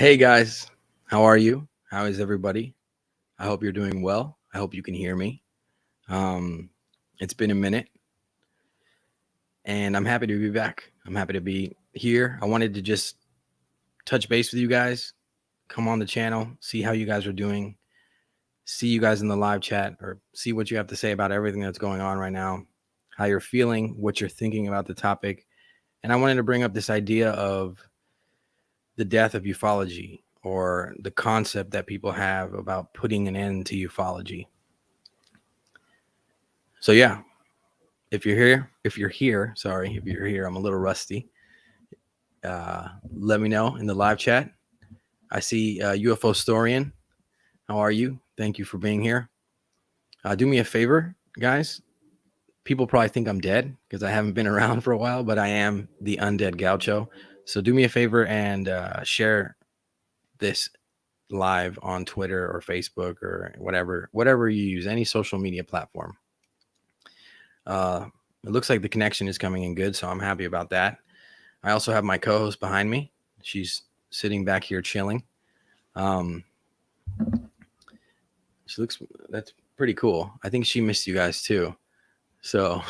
Hey guys, how are you? How is everybody? I hope you're doing well. I hope you can hear me. Um, it's been a minute, and I'm happy to be back. I'm happy to be here. I wanted to just touch base with you guys, come on the channel, see how you guys are doing, see you guys in the live chat, or see what you have to say about everything that's going on right now, how you're feeling, what you're thinking about the topic. And I wanted to bring up this idea of the death of ufology, or the concept that people have about putting an end to ufology. So yeah, if you're here, I'm a little rusty. Let me know in the live chat. I see UFO Storian. How are you? Thank you for being here. Do me a favor, guys. People probably think I'm dead because I haven't been around for a while, but I am the Undead Gaucho. So do me a favor and share this live on Twitter or Facebook or whatever you use, any social media platform. It looks like the connection is coming in good, so I'm happy about that. I also have my co-host behind me. She's sitting back here chilling. That's pretty cool. I think she missed you guys too. So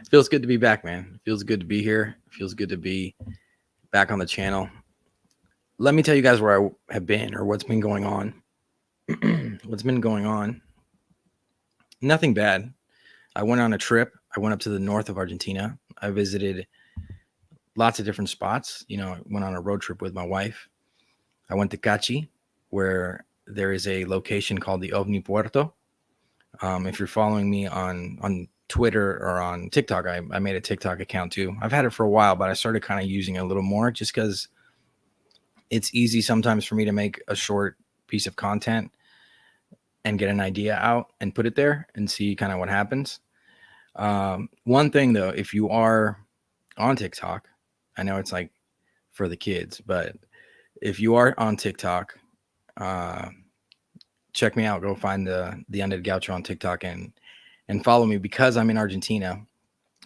it feels good to be back, man. It feels good to be here. It feels good to be back on the channel. Let me tell you guys where I have been or what's been going on. What's been going on? Nothing bad. I went on a trip. I went up to the north of Argentina. I visited lots of different spots. I went on a road trip with my wife. I went to Cachi, where there is a location called the OVNI Puerto. If you're following me on Twitter or on TikTok, I made a TikTok account too. I've had it for a while, but I started kind of using it a little more just because it's easy sometimes for me to make a short piece of content and get an idea out and put it there and see kind of what happens. One thing though, if you are on TikTok, I know it's like for the kids, but if you are on TikTok, check me out. Go find the Undead Gaucho on TikTok and follow me, because I'm in Argentina.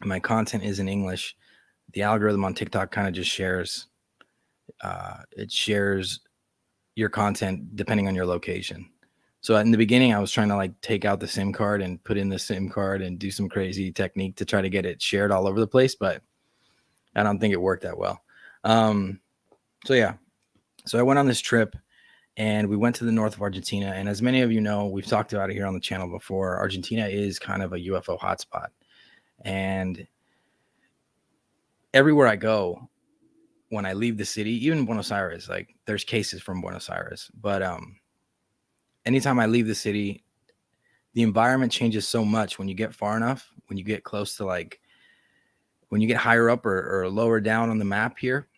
My content is in English. The algorithm on TikTok kind of just shares. It shares your content depending on your location. So in the beginning, I was trying to like take out the SIM card and put in the SIM card and do some crazy technique to try to get it shared all over the place, but I don't think it worked that well. So yeah, so I went on this trip and we went to the north of Argentina. And as many of you know, we've talked about it here on the channel before. Argentina is kind of a UFO hotspot, and everywhere I go, when I leave the city, even Buenos Aires, like there's cases from Buenos Aires, but anytime I leave the city, the environment changes so much when you get far enough, when you get close to when you get higher up or lower down on the map here,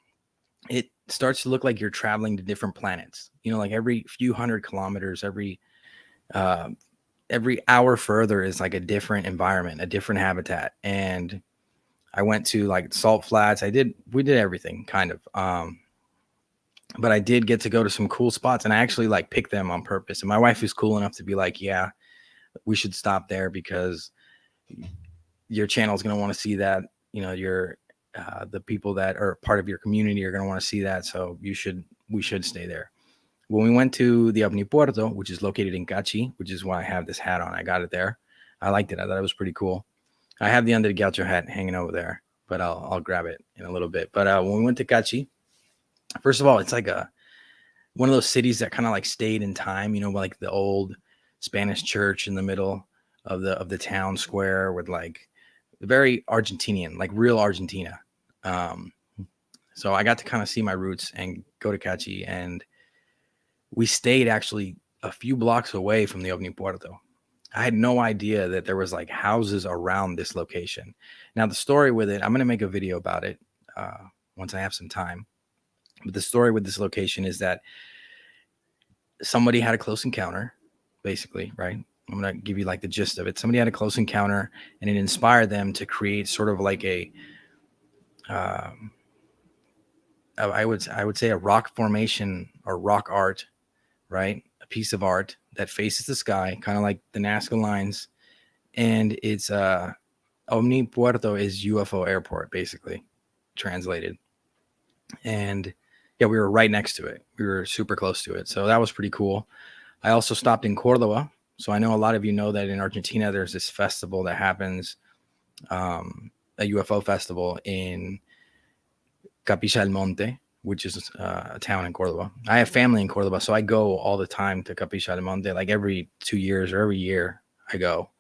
it starts to look like you're traveling to different planets. Like every few hundred kilometers, every hour further is like a different environment, a different habitat. And I went to like salt flats. We did everything kind of. But I did get to go to some cool spots, and I actually like picked them on purpose. And my wife is cool enough to be like, yeah, we should stop there because your channel is going to want to see that. The people that are part of your community are going to want to see that. So we should stay there. When we went to the OVNI Puerto, which is located in Cachi, which is why I have this hat on. I got it there. I liked it. I thought it was pretty cool. I have the Undead Gaucho hat hanging over there, but I'll grab it in a little bit. But when we went to Cachi, first of all, it's like one of those cities that kind of like stayed in time, like the old Spanish church in the middle of the town square with like very Argentinian, like real Argentina. So I got to kind of see my roots and go to Cachi, and we stayed actually a few blocks away from the OVNI Puerto. I had no idea that there was like houses around this location. Now the story with it, I'm going to make a video about it once I have some time. But the story with this location is that somebody had a close encounter, basically, right? I'm going to give you like the gist of it. Somebody had a close encounter, and it inspired them to create sort of like I would say a rock formation or rock art, right? A piece of art that faces the sky, kind of like the Nazca lines. And it's OVNI Puerto is UFO airport, basically translated. And Yeah, we were right next to it. We were super close to it. So that was pretty cool. I also stopped in Cordoba. So I know a lot of you know that in Argentina, there's this festival that happens, a UFO festival in Capilla del Monte, which is a town in Cordoba. I have family in Cordoba, so I go all the time to Capilla del Monte, like every 2 years or every year I go.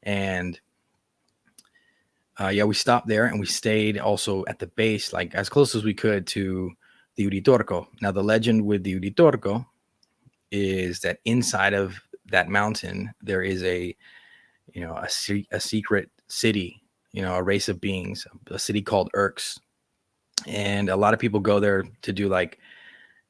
And yeah, we stopped there and we stayed also at the base, like as close as we could to the Uritorco. Now, the legend with the Uritorco is that inside of that mountain, there is a secret city, a race of beings, a city called Urks. And a lot of people go there to do like,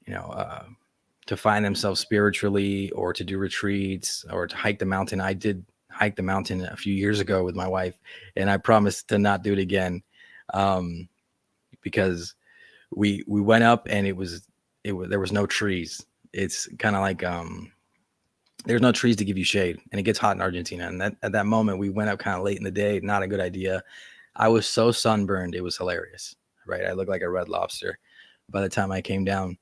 to find themselves spiritually or to do retreats or to hike the mountain. I did hike the mountain a few years ago with my wife, and I promised to not do it again, because we went up and there was no trees. It's kind of like there's no trees to give you shade, and it gets hot in Argentina. And at that moment, we went up kind of late in the day. Not a good idea. I was so sunburned, it was hilarious. Right, I looked like a red lobster by the time I came down.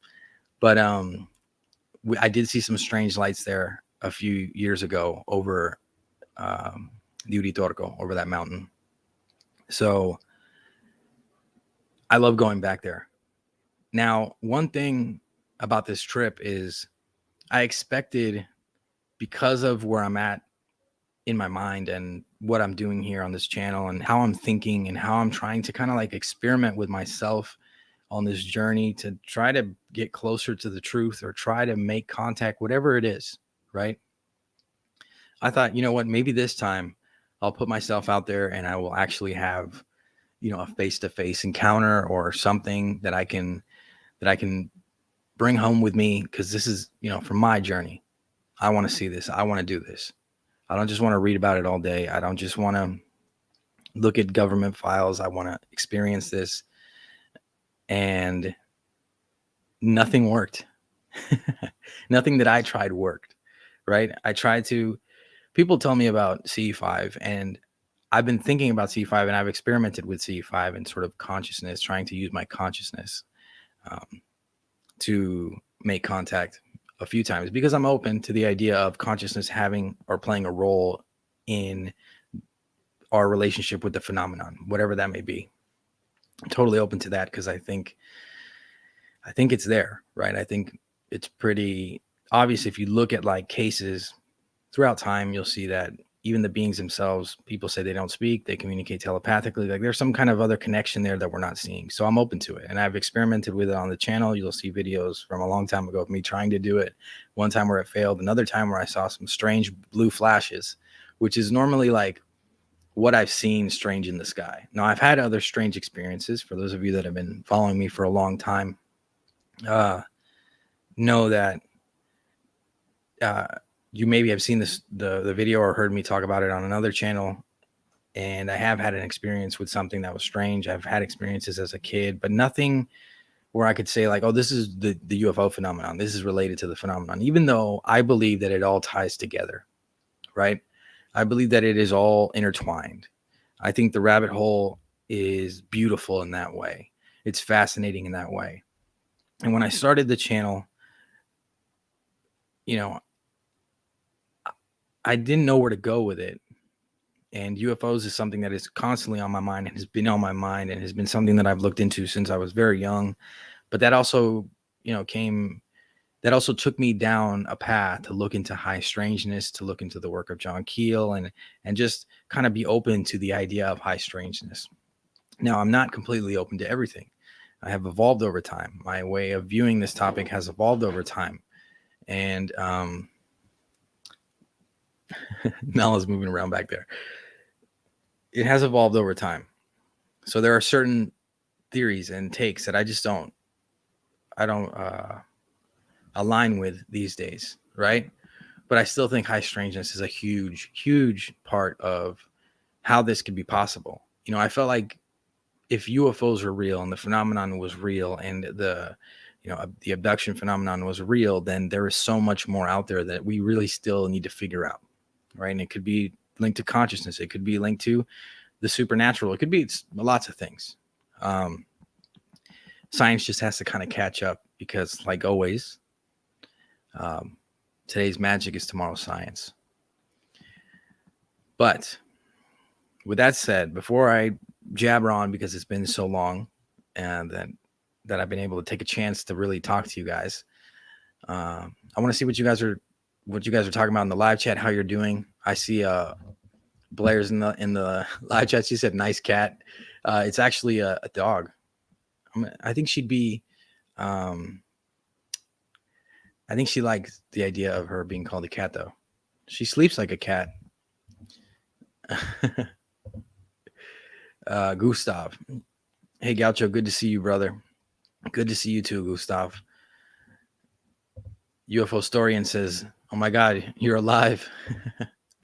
But I did see some strange lights there a few years ago over the Uritorco, over that mountain. So I love going back there. Now, one thing about this trip is I expected, because of where I'm at in my mind and what I'm doing here on this channel and how I'm thinking and how I'm trying to kind of like experiment with myself on this journey to try to get closer to the truth or try to make contact, whatever it is, right? I thought, you know what, maybe this time I'll put myself out there and I will actually have, a face-to-face encounter or something that I can bring home with me, because this is, from my journey. I want to see this. I want to do this. I don't just want to read about it all day. I don't just want to look at government files. I want to experience this. And nothing worked. Nothing that I tried worked, right? People tell me about CE5, and I've been thinking about CE5, and I've experimented with CE5 and sort of consciousness, trying to use my consciousness to make contact a few times, because I'm open to the idea of consciousness having or playing a role in our relationship with the phenomenon, whatever that may be. I'm totally open to that, because I think it's there, right? I think it's pretty obvious. If you look at like cases throughout time, you'll see that even the beings themselves, people say they don't speak, they communicate telepathically. Like there's some kind of other connection there that we're not seeing. So I'm open to it. And I've experimented with it on the channel. You'll see videos from a long time ago of me trying to do it. One time where it failed, another time where I saw some strange blue flashes, which is normally like what I've seen strange in the sky. Now, I've had other strange experiences. For those of you that have been following me for a long time, know that you maybe have seen the video or heard me talk about it on another channel. And I have had an experience with something that was strange. I've had experiences as a kid, but nothing where I could say like, oh, this is the UFO phenomenon. This is related to the phenomenon, even though I believe that it all ties together, right? I believe that it is all intertwined. I think the rabbit hole is beautiful in that way. It's fascinating in that way. And when I started the channel, I didn't know where to go with it. And UFOs is something that is constantly on my mind and has been on my mind and has been something that I've looked into since I was very young. But that also, that also took me down a path to look into high strangeness, to look into the work of John Keel and just kind of be open to the idea of high strangeness. Now, I'm not completely open to everything. I have evolved over time. My way of viewing this topic has evolved over time. And Nala's moving around back there. It has evolved over time. So there are certain theories and takes that I don't align with these days, right? But I still think high strangeness is a huge, huge part of how this could be possible. I felt like if UFOs were real and the phenomenon was real and the abduction phenomenon was real, then there is so much more out there that we really still need to figure out, right? And it could be linked to consciousness. It could be linked to the supernatural. It could be lots of things. Science just has to kind of catch up because, like always, today's magic is tomorrow's science. But with that said, before I jabber on, because it's been so long and that I've been able to take a chance to really talk to you guys, I want to see what you guys are talking about in the live chat, how you're doing. I see Blair's in the live chat. She said nice cat. It's actually a dog. I think she'd be I think she likes the idea of her being called a cat, though. She sleeps like a cat. Gustav. Hey, Gaucho, good to see you, brother. Good to see you too, Gustav. UFO Storian says, oh my God, you're alive.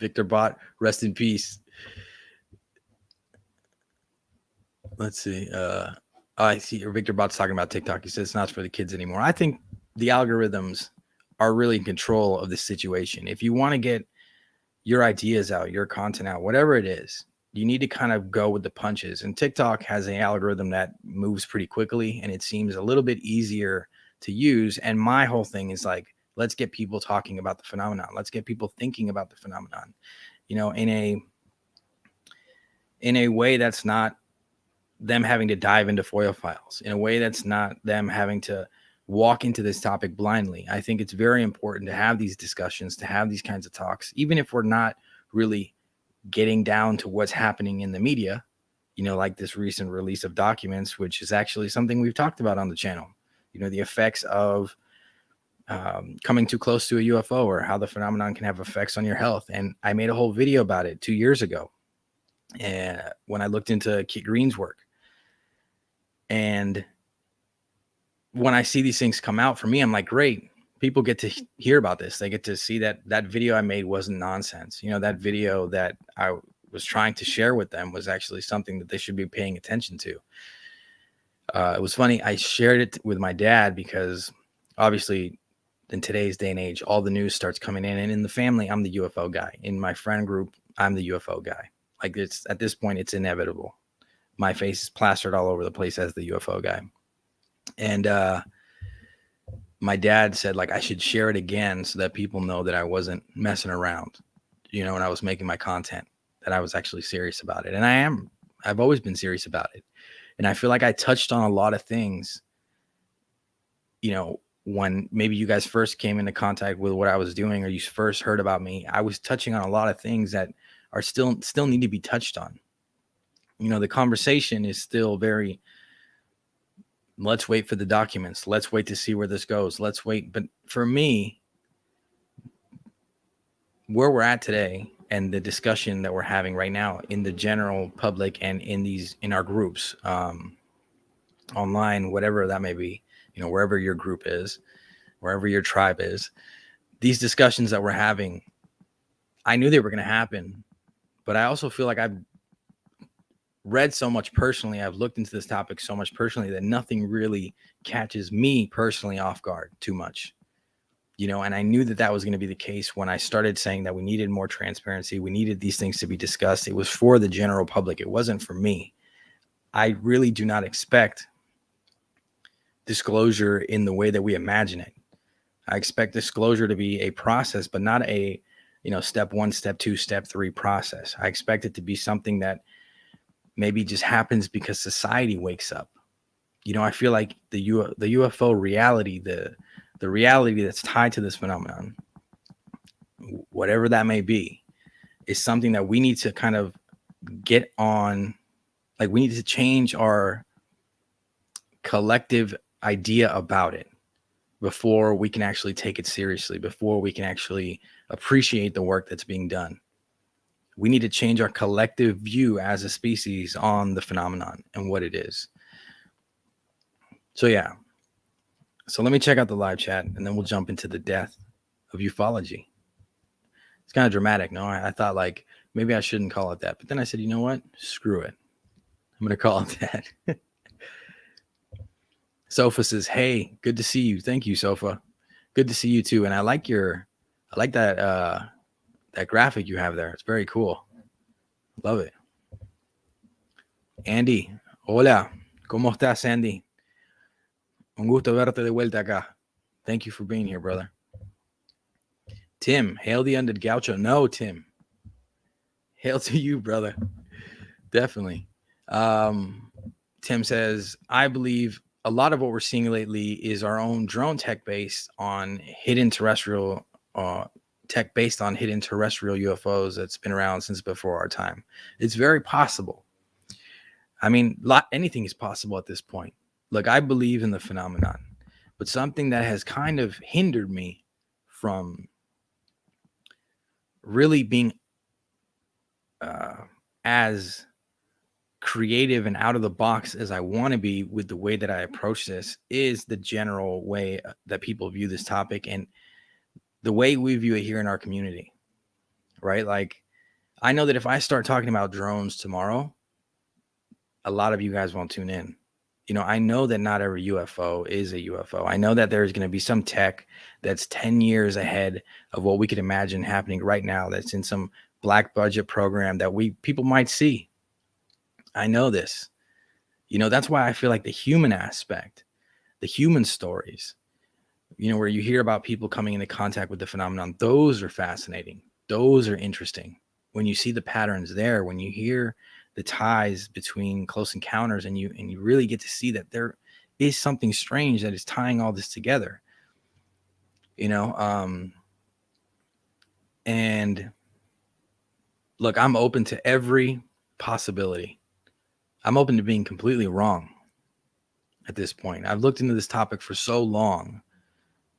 Victor Bot, rest in peace. Let's see. I see Victor Bot's talking about TikTok. He says it's not for the kids anymore. I think the algorithms are really in control of this situation. If you want to get your ideas out, your content out, whatever it is, you need to kind of go with the punches. And TikTok has an algorithm that moves pretty quickly, and it seems a little bit easier to use. And my whole thing is like, let's get people talking about the phenomenon. Let's get people thinking about the phenomenon, you know, in a way that's not them having to dive into FOIA files, in a way that's not them having to walk into this topic blindly. I think it's very important to have these discussions, to have these kinds of talks, even if we're not really getting down to what's happening in the media, you know, like this recent release of documents, which is actually something we've talked about on the channel, you know, the effects of coming too close to a UFO, or how the phenomenon can have effects on your health. And I made a whole video about it 2 years ago, and when I looked into Kit Green's work. And when I see these things come out, for me, I'm like, great, people get to hear about this. They get to see that video I made wasn't nonsense. You know, that video that I was trying to share with them was actually something that they should be paying attention to. It was funny. I shared it with my dad because obviously in today's day and age, all the news starts coming in, and in the family, I'm the UFO guy. In my friend group, I'm the UFO guy. Like, it's at this point, it's inevitable. My face is plastered all over the place as the UFO guy. And my dad said, like, I should share it again so that people know that I wasn't messing around, you know, when I was making my content, that I was actually serious about it. And I've always been serious about it. And I feel like I touched on a lot of things, you know, when maybe you guys first came into contact with what I was doing, or you first heard about me. I was touching on a lot of things that are still need to be touched on. You know, the conversation is still very, let's wait for the documents. Let's wait to see where this goes. Let's wait. But for me, where we're at today and the discussion that we're having right now in the general public and in our groups, online, whatever that may be, you know, wherever your group is, wherever your tribe is, these discussions that we're having, I knew they were going to happen, but I also feel like I've read so much personally. I've looked into this topic so much personally that nothing really catches me personally off guard too much, you know. And I knew that was going to be the case when I started saying that we needed more transparency. We needed these things to be discussed. It was for the general public. It wasn't for me. I really do not expect disclosure in the way that we imagine it. I expect disclosure to be a process, but not a, you know, step 1, step 2, step 3 process. I expect it to be something that maybe just happens because society wakes up. You know, I feel like the UFO reality, the reality that's tied to this phenomenon, whatever that may be, is something that we need to kind of get on. Like, we need to change our collective idea about it before we can actually take it seriously, before we can actually appreciate the work that's being done. We need to change our collective view as a species on the phenomenon and what it is. So yeah. So let me check out the live chat, and then we'll jump into the death of ufology. It's kind of dramatic, no? I thought, like, maybe I shouldn't call it that. But then I said, you know what? Screw it. I'm going to call it that. Sofa says, hey, good to see you. Thank you, Sofa. Good to see you too. And I like that that graphic you have there. It's very cool. Love it. Andy, hola. ¿Cómo estás, Andy? Un gusto verte de vuelta acá. Thank you for being here, brother. Tim, hail the undead Gaucho. No, Tim. Hail to you, brother. Definitely. Tim says, I believe a lot of what we're seeing lately is our own drone tech based on hidden terrestrial UFOs that's been around since before our time. It's very possible. I mean, anything is possible at this point. Look, I believe in the phenomenon, but something that has kind of hindered me from really being as creative and out of the box as I want to be with the way that I approach this is the general way that people view this topic and the way we view it here in our community, right? Like, I know that if I start talking about drones tomorrow, a lot of you guys won't tune in. You know, I know that not every UFO is a UFO. I know that there's going to be some tech that's 10 years ahead of what we could imagine happening right now, that's in some black budget program that people might see. I know this. You know, that's why I feel like the human aspect, the human stories, you know, where you hear about people coming into contact with the phenomenon, those are fascinating. Those are interesting. When you see the patterns there, when you hear the ties between close encounters and you really get to see that there is something strange that is tying all this together, you know. And look, I'm open to every possibility. I'm open to being completely wrong at this point. I've looked into this topic for so long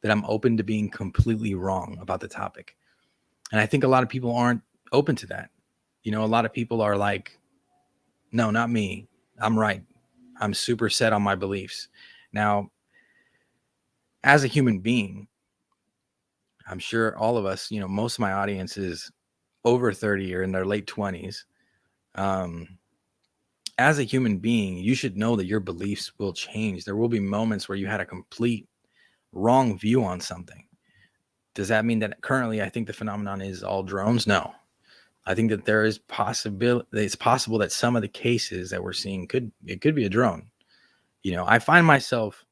that I'm open to being completely wrong about the topic. And I think a lot of people aren't open to that. You know, a lot of people are like, no, not me. I'm right. I'm super set on my beliefs. Now, as a human being, I'm sure all of us, you know, most of my audience is over 30 or in their late 20s. As a human being, you should know that your beliefs will change. There will be moments where you had a complete wrong view on something. Does that mean that currently I think the phenomenon is all drones? No. I think that there is possibility. It's possible that some of the cases that we're seeing could be a drone. You know, I find myself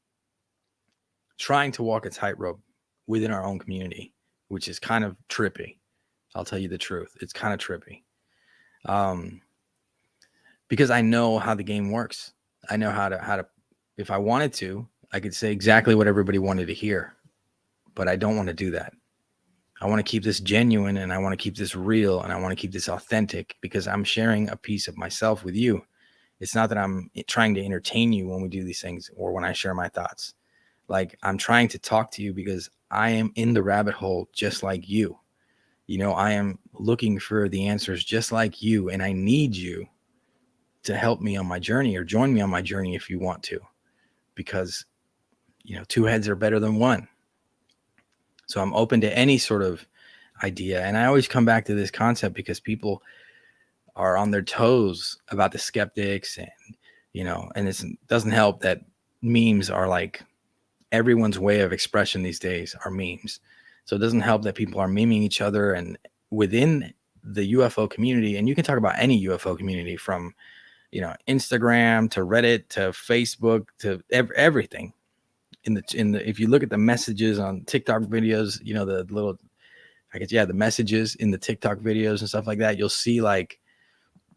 trying to walk a tightrope within our own community, which is kind of trippy. I'll tell you the truth. It's kind of trippy. Because I know how the game works. I know how to, if I wanted to, I could say exactly what everybody wanted to hear, but I don't want to do that. I want to keep this genuine and I want to keep this real and I want to keep this authentic because I'm sharing a piece of myself with you. It's not that I'm trying to entertain you when we do these things or when I share my thoughts. Like, I'm trying to talk to you because I am in the rabbit hole just like you. You know, I am looking for the answers just like you, and I need you to help me on my journey or join me on my journey if you want to, because, you know, two heads are better than one. So I'm open to any sort of idea. And I always come back to this concept because people are on their toes about the skeptics and, you know, and it doesn't help that memes are like everyone's way of expression these days are memes. So it doesn't help that people are memeing each other and within the UFO community. And you can talk about any UFO community from, you know, Instagram to Reddit to Facebook to everything. In the if you look at the messages on TikTok videos, you know, the little, I guess, the messages in the TikTok videos and stuff like that, you'll see like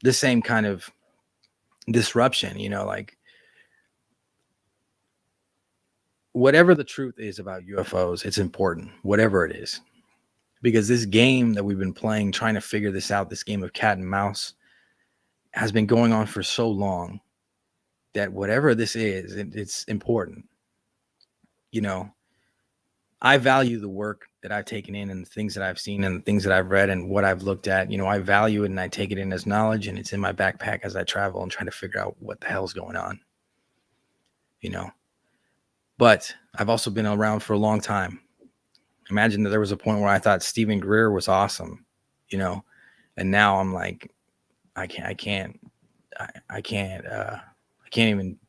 the same kind of disruption, you know, like whatever the truth is about UFOs, it's important, whatever it is, because this game that we've been playing, trying to figure this out, this game of cat and mouse has been going on for so long that whatever this is, it's important. You know, I value the work that I've taken in and the things that I've seen and the things that I've read and what I've looked at. You know, I value it and I take it in as knowledge, and it's in my backpack as I travel and try to figure out what the hell's going on, you know. But I've also been around for a long time. Imagine that there was a point where I thought Stephen Greer was awesome, you know, and now I'm like, I can't even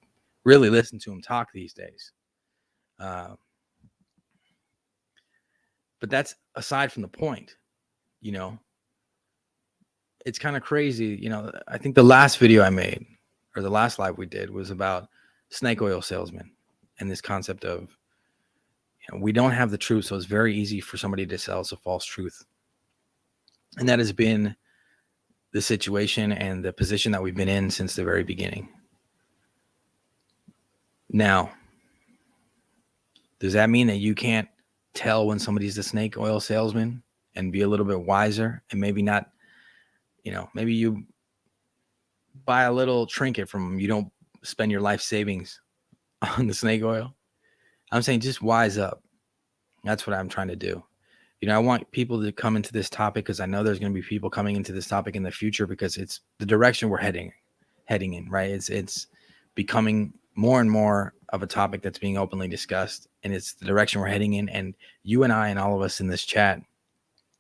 really listen to him talk these days. But that's aside from the point, you know. It's kind of crazy, you know. I think the last video I made or the last live we did was about snake oil salesmen and this concept of, we don't have the truth, so it's very easy for somebody to sell us a false truth. And that has been the situation and the position that we've been in since the very beginning. Now, does that mean that you can't tell when somebody's a snake oil salesman and be a little bit wiser and maybe not, maybe you buy a little trinket from them. You don't spend your life savings on the snake oil. I'm saying just wise up. That's what I'm trying to do. I want people to come into this topic because I know there's going to be people coming into this topic in the future because it's the direction we're heading in, right? It's becoming more and more of a topic that's being openly discussed, and it's the direction we're heading in. And you and I and all of us in this chat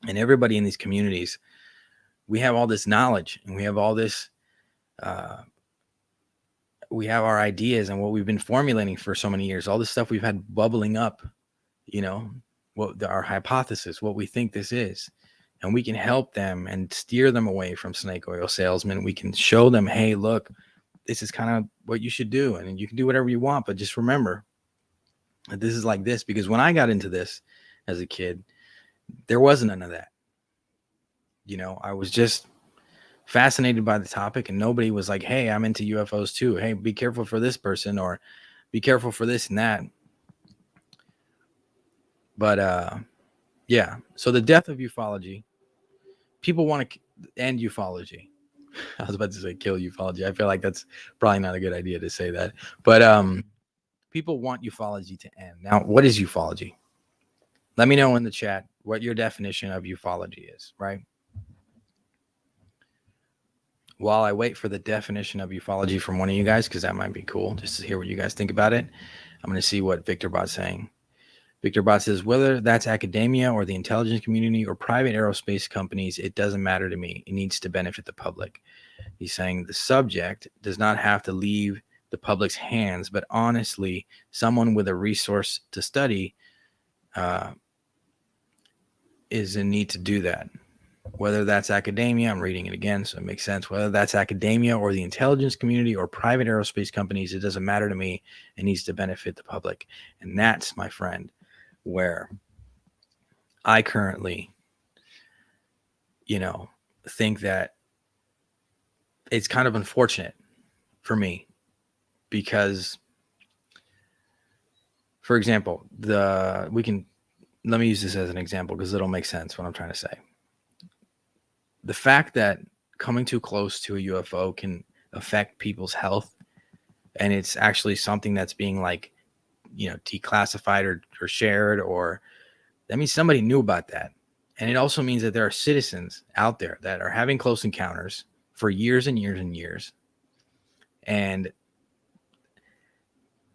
and everybody in these communities, we have all this knowledge and we have all this, we have our ideas and what we've been formulating for so many years, all this stuff we've had bubbling up, what our hypothesis, what we think this is, and we can help them and steer them away from snake oil salesmen. We can show them, hey, look, this is kind of what you should do, and you can do whatever you want, but just remember that this is like this. Because when I got into this as a kid, there wasn't none of that. I was just fascinated by the topic, and nobody was like, hey, I'm into UFOs too. Hey, be careful for this person, or be careful for this and that. But yeah, so the death of ufology, people want to end ufology. I was about to say kill ufology. I feel like that's probably not a good idea to say that. But people want ufology to end. Now, what is ufology? Let me know in the chat what your definition of ufology is, right? While I wait for the definition of ufology from one of you guys, because that might be cool just to hear what you guys think about it, I'm going to see what VictorBot's saying. VictorBot says, whether that's academia or the intelligence community or private aerospace companies, it doesn't matter to me. It needs to benefit the public. He's saying the subject does not have to leave the public's hands, but honestly, someone with a resource to study is in need to do that. Whether that's academia, I'm reading it again, so it makes sense. Whether that's academia or the intelligence community or private aerospace companies, it doesn't matter to me. It needs to benefit the public. And that's, my friend, where I currently, think that it's kind of unfortunate for me because, for example, let me use this as an example because it'll make sense what I'm trying to say. The fact that coming too close to a UFO can affect people's health, and it's actually something that's being declassified or shared, or that means somebody knew about that. And it also means that there are citizens out there that are having close encounters for years and years and years. And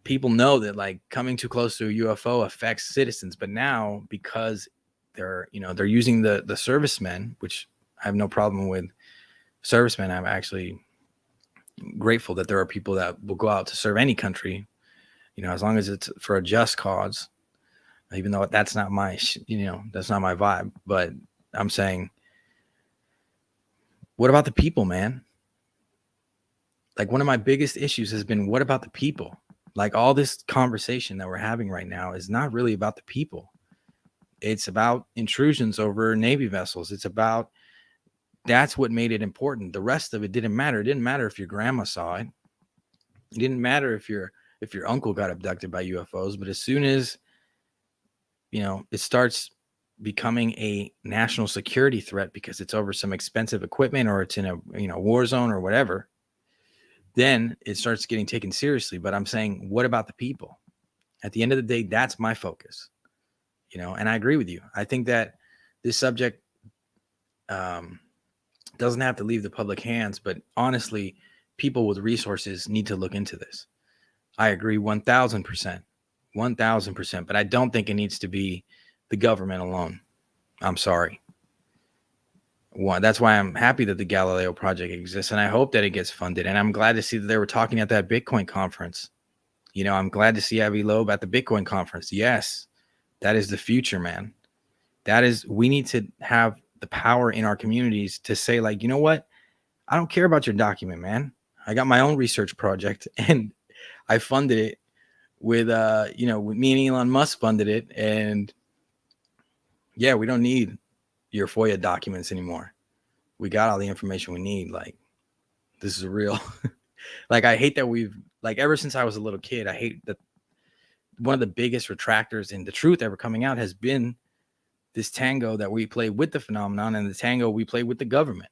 people know that coming too close to a UFO affects citizens. But now, because they're using the servicemen, which I have no problem with servicemen. I'm actually grateful that there are people that will go out to serve any country, as long as it's for a just cause, even though that's not my, that's not my vibe. But I'm saying, what about the people, man? One of my biggest issues has been, what about the people? All this conversation that we're having right now is not really about the people. It's about intrusions over Navy vessels. That's what made it important. The rest of it didn't matter. It didn't matter if your grandma saw it. It didn't matter if your uncle got abducted by UFOs. But as soon as, it starts becoming a national security threat because it's over some expensive equipment or it's in a war zone or whatever, then it starts getting taken seriously. But I'm saying, what about the people? At the end of the day, that's my focus, and I agree with you. I think that this subject, doesn't have to leave the public hands, but honestly, people with resources need to look into this. I agree 1,000%, but I don't think it needs to be the government alone. I'm sorry. That's why I'm happy that the Galileo project exists, and I hope that it gets funded. And I'm glad to see that they were talking at that Bitcoin conference. I'm glad to see Avi Loeb at the Bitcoin conference. Yes, that is the future, man. We need to have the power in our communities to say, you know what? I don't care about your document, man. I got my own research project and I funded it with with me and Elon Musk funded it, and yeah, we don't need your FOIA documents anymore. We got all the information we need. Like, this is real. Like, I hate that ever since I was a little kid, I hate that one of the biggest retractors in the truth ever coming out has been this tango that we play with the phenomenon and the tango we play with the government.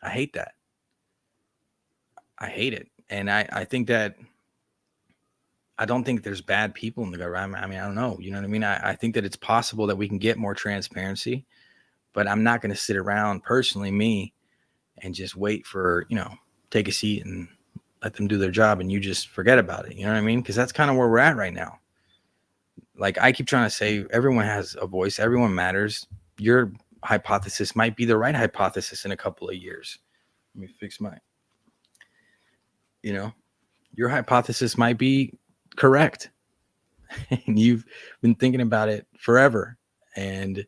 I hate that. I hate it. And I think that I don't think there's bad people in the government. I mean, I don't know. You know what I mean? I think that it's possible that we can get more transparency, but I'm not going to sit around personally, me, and just wait for, take a seat and let them do their job and you just forget about it. You know what I mean? Because that's kind of where we're at right now. Like, I keep trying to say, everyone has a voice. Everyone matters. Your hypothesis might be the right hypothesis in a couple of years. Let me fix my, your hypothesis might be correct. And you've been thinking about it forever. And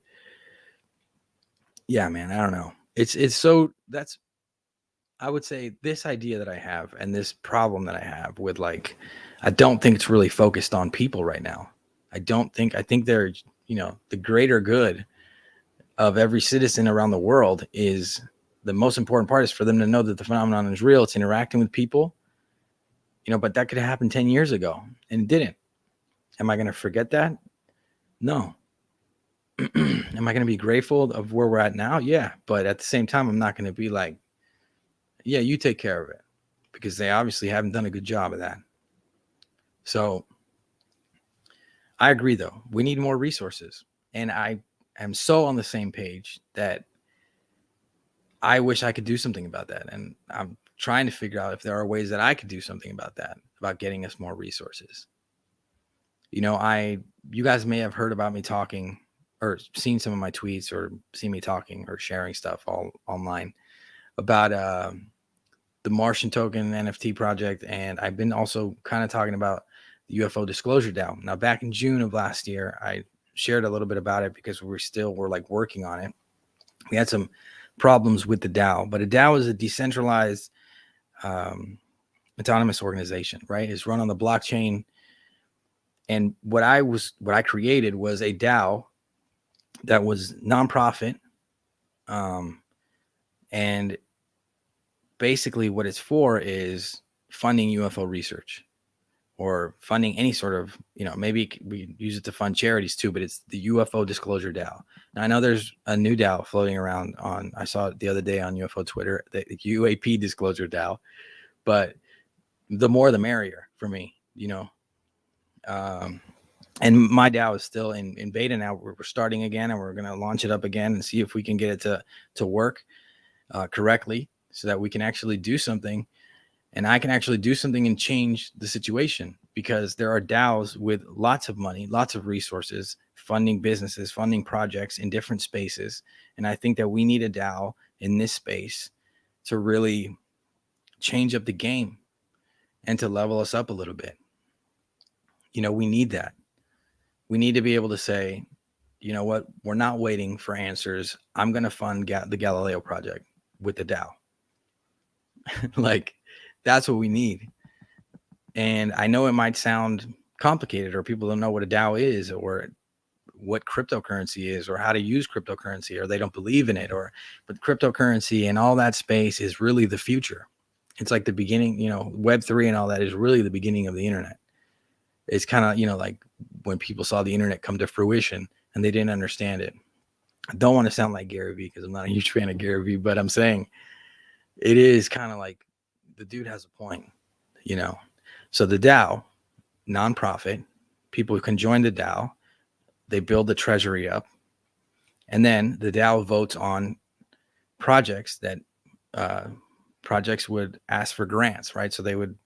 yeah, man, I don't know. I would say this idea that I have and this problem that I have with, like, I don't think it's really focused on people right now. I think they're, the greater good of every citizen around the world is the most important part, is for them to know that the phenomenon is real. It's interacting with people, but that could have happened 10 years ago and it didn't. Am I going to forget that? No. Am I going to be grateful of where we're at now? Yeah. But at the same time, I'm not going to be like, yeah, you take care of it, because they obviously haven't done a good job of that. So I agree, though. We need more resources. And I am so on the same page that I wish I could do something about that. And I'm trying to figure out if there are ways that I could do something about that, about getting us more resources. You guys may have heard about me talking or seen some of my tweets or seen me talking or sharing stuff all online about the Martian token NFT project. And I've been also kind of talking about the UFO disclosure DAO. Now, back in June of last year, I shared a little bit about it because we're like working on it. We had some problems with the DAO, but a DAO is a decentralized autonomous organization, right? It's run on the blockchain. And what I created was a DAO that was nonprofit. And basically what it's for is funding UFO research or funding any sort of, maybe we use it to fund charities too, but it's the UFO disclosure DAO. Now, I know there's a new DAO floating around I saw it the other day on UFO Twitter, the UAP disclosure DAO, but the more the merrier for me, and my DAO is still in beta now. We're starting again, and we're going to launch it up again and see if we can get it to work correctly, so that we can actually do something, and I can actually do something and change the situation, because there are DAOs with lots of money, lots of resources, funding businesses, funding projects in different spaces. And I think that we need a DAO in this space to really change up the game and to level us up a little bit. We need that. We need to be able to say, you know what, we're not waiting for answers. I'm going to fund the Galileo project with the DAO. Like, that's what we need. And I know it might sound complicated, or people don't know what a DAO is, or what cryptocurrency is, or how to use cryptocurrency, or they don't believe in it, but cryptocurrency and all that space is really the future. It's like the beginning, Web3 and all that is really the beginning of the internet. It's kind of, like when people saw the internet come to fruition and they didn't understand it. I don't want to sound like Gary Vee, because I'm not a huge fan of Gary Vee, but I'm saying it is kind of like the dude has a point, So the DAO, nonprofit, people can join the DAO. They build the treasury up, and then the DAO votes on projects that projects would ask for grants, right? So they would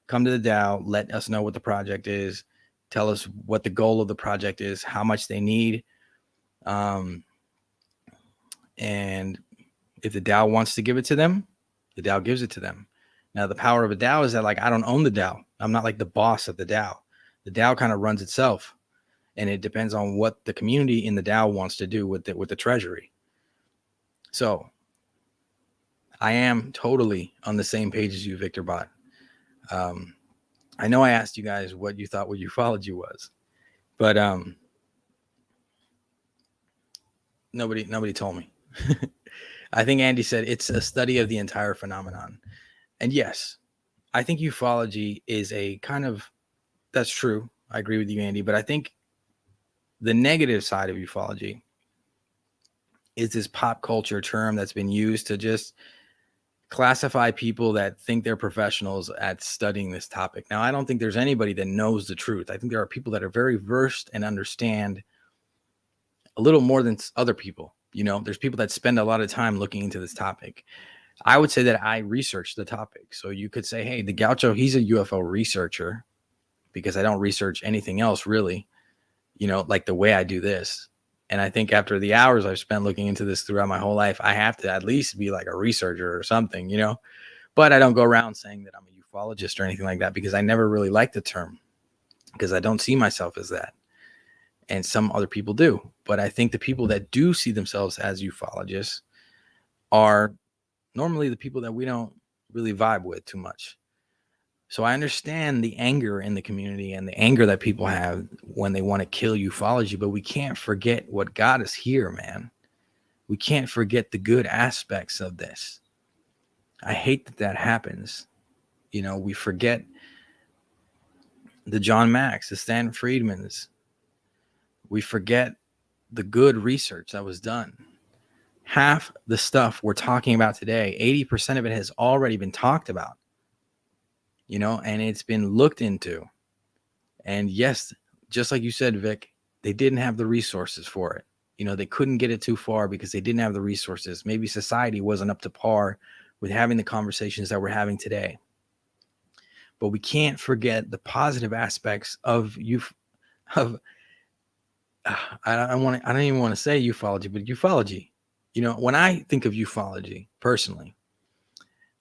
come to the DAO, let us know what the project is, tell us what the goal of the project is, how much they need. And if the DAO wants to give it to them, the DAO gives it to them. Now, the power of a DAO is that, like, I don't own the DAO. I'm not like the boss of the DAO. The DAO kind of runs itself, and it depends on what the community in the DAO wants to do with the treasury. So I am totally on the same page as you, Victor Bot. I know I asked you guys what you thought what ufology was, but nobody told me. I think Andy said it's a study of the entire phenomenon. And yes, I think ufology is a kind of, that's true. I agree with you, Andy, but I think the negative side of ufology is this pop culture term that's been used to just classify people that think they're professionals at studying this topic. Now, I don't think there's anybody that knows the truth. I think there are people that are very versed and understand a little more than other people. You know, there's people that spend a lot of time looking into this topic. I would say that I researched the topic. So you could say, hey, the Gaucho, he's a UFO researcher, because I don't research anything else really, you know, like the way I do this. And I think after the hours I've spent looking into this throughout my whole life, I have to at least be like a researcher or something, you know. But I don't go around saying that I'm a ufologist or anything like that, because I never really liked the term, because I don't see myself as that. And some other people do. But I think the people that do see themselves as ufologists are normally the people that we don't really vibe with too much. So I understand the anger in the community and the anger that people have when they want to kill ufology, but we can't forget what got us here, man. We can't forget the good aspects of this. I hate that that happens. You know, we forget the John Max, the Stan Friedmans. We forget the good research that was done. Half the stuff we're talking about today, 80% of it has already been talked about, you know, and it's been looked into. And yes, just like you said, Vic, they didn't have the resources for it. You know, they couldn't get it too far because they didn't have the resources. Maybe society wasn't up to par with having the conversations that we're having today. But we can't forget the positive aspects of of I don't even want to say ufology, but ufology. You know, when I think of ufology personally,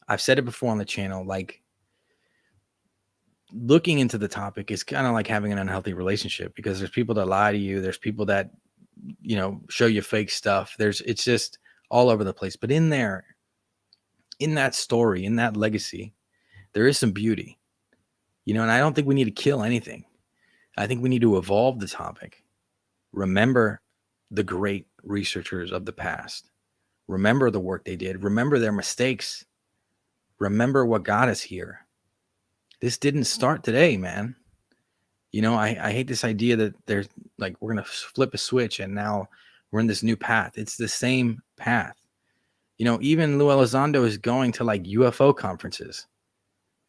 I've said it before on the channel, like looking into the topic is kind of like having an unhealthy relationship, because there's people that lie to you. There's people that, you know, show you fake stuff. It's just all over the place. But in there, in that story, in that legacy, there is some beauty, you know, and I don't think we need to kill anything. I think we need to evolve the topic. Remember the great researchers of the past. Remember the work they did. Remember their mistakes. Remember what got us here. This didn't start today, man. You know, I hate this idea that there's like, we're going to flip a switch and now we're in this new path. It's the same path. You know, even Lou Elizondo is going to like UFO conferences,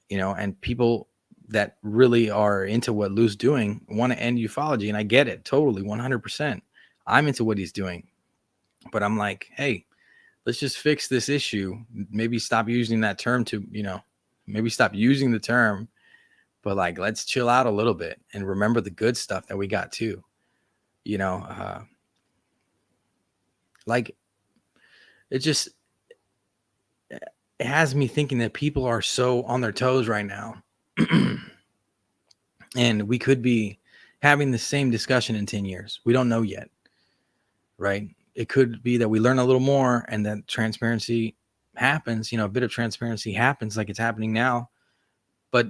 you know, and people that really are into what Lou's doing want to end ufology. And I get it totally, 100%. I'm into what he's doing. But I'm like, hey, let's just fix this issue. Maybe stop using that term to, you know, maybe stop using the term, but like, let's chill out a little bit and remember the good stuff that we got too. You know, like it just, it has me thinking that people are so on their toes right now. And we could be having the same discussion in 10 years. We don't know yet, right? It could be that we learn a little more and that transparency happens, you know, a bit of transparency happens like it's happening now. But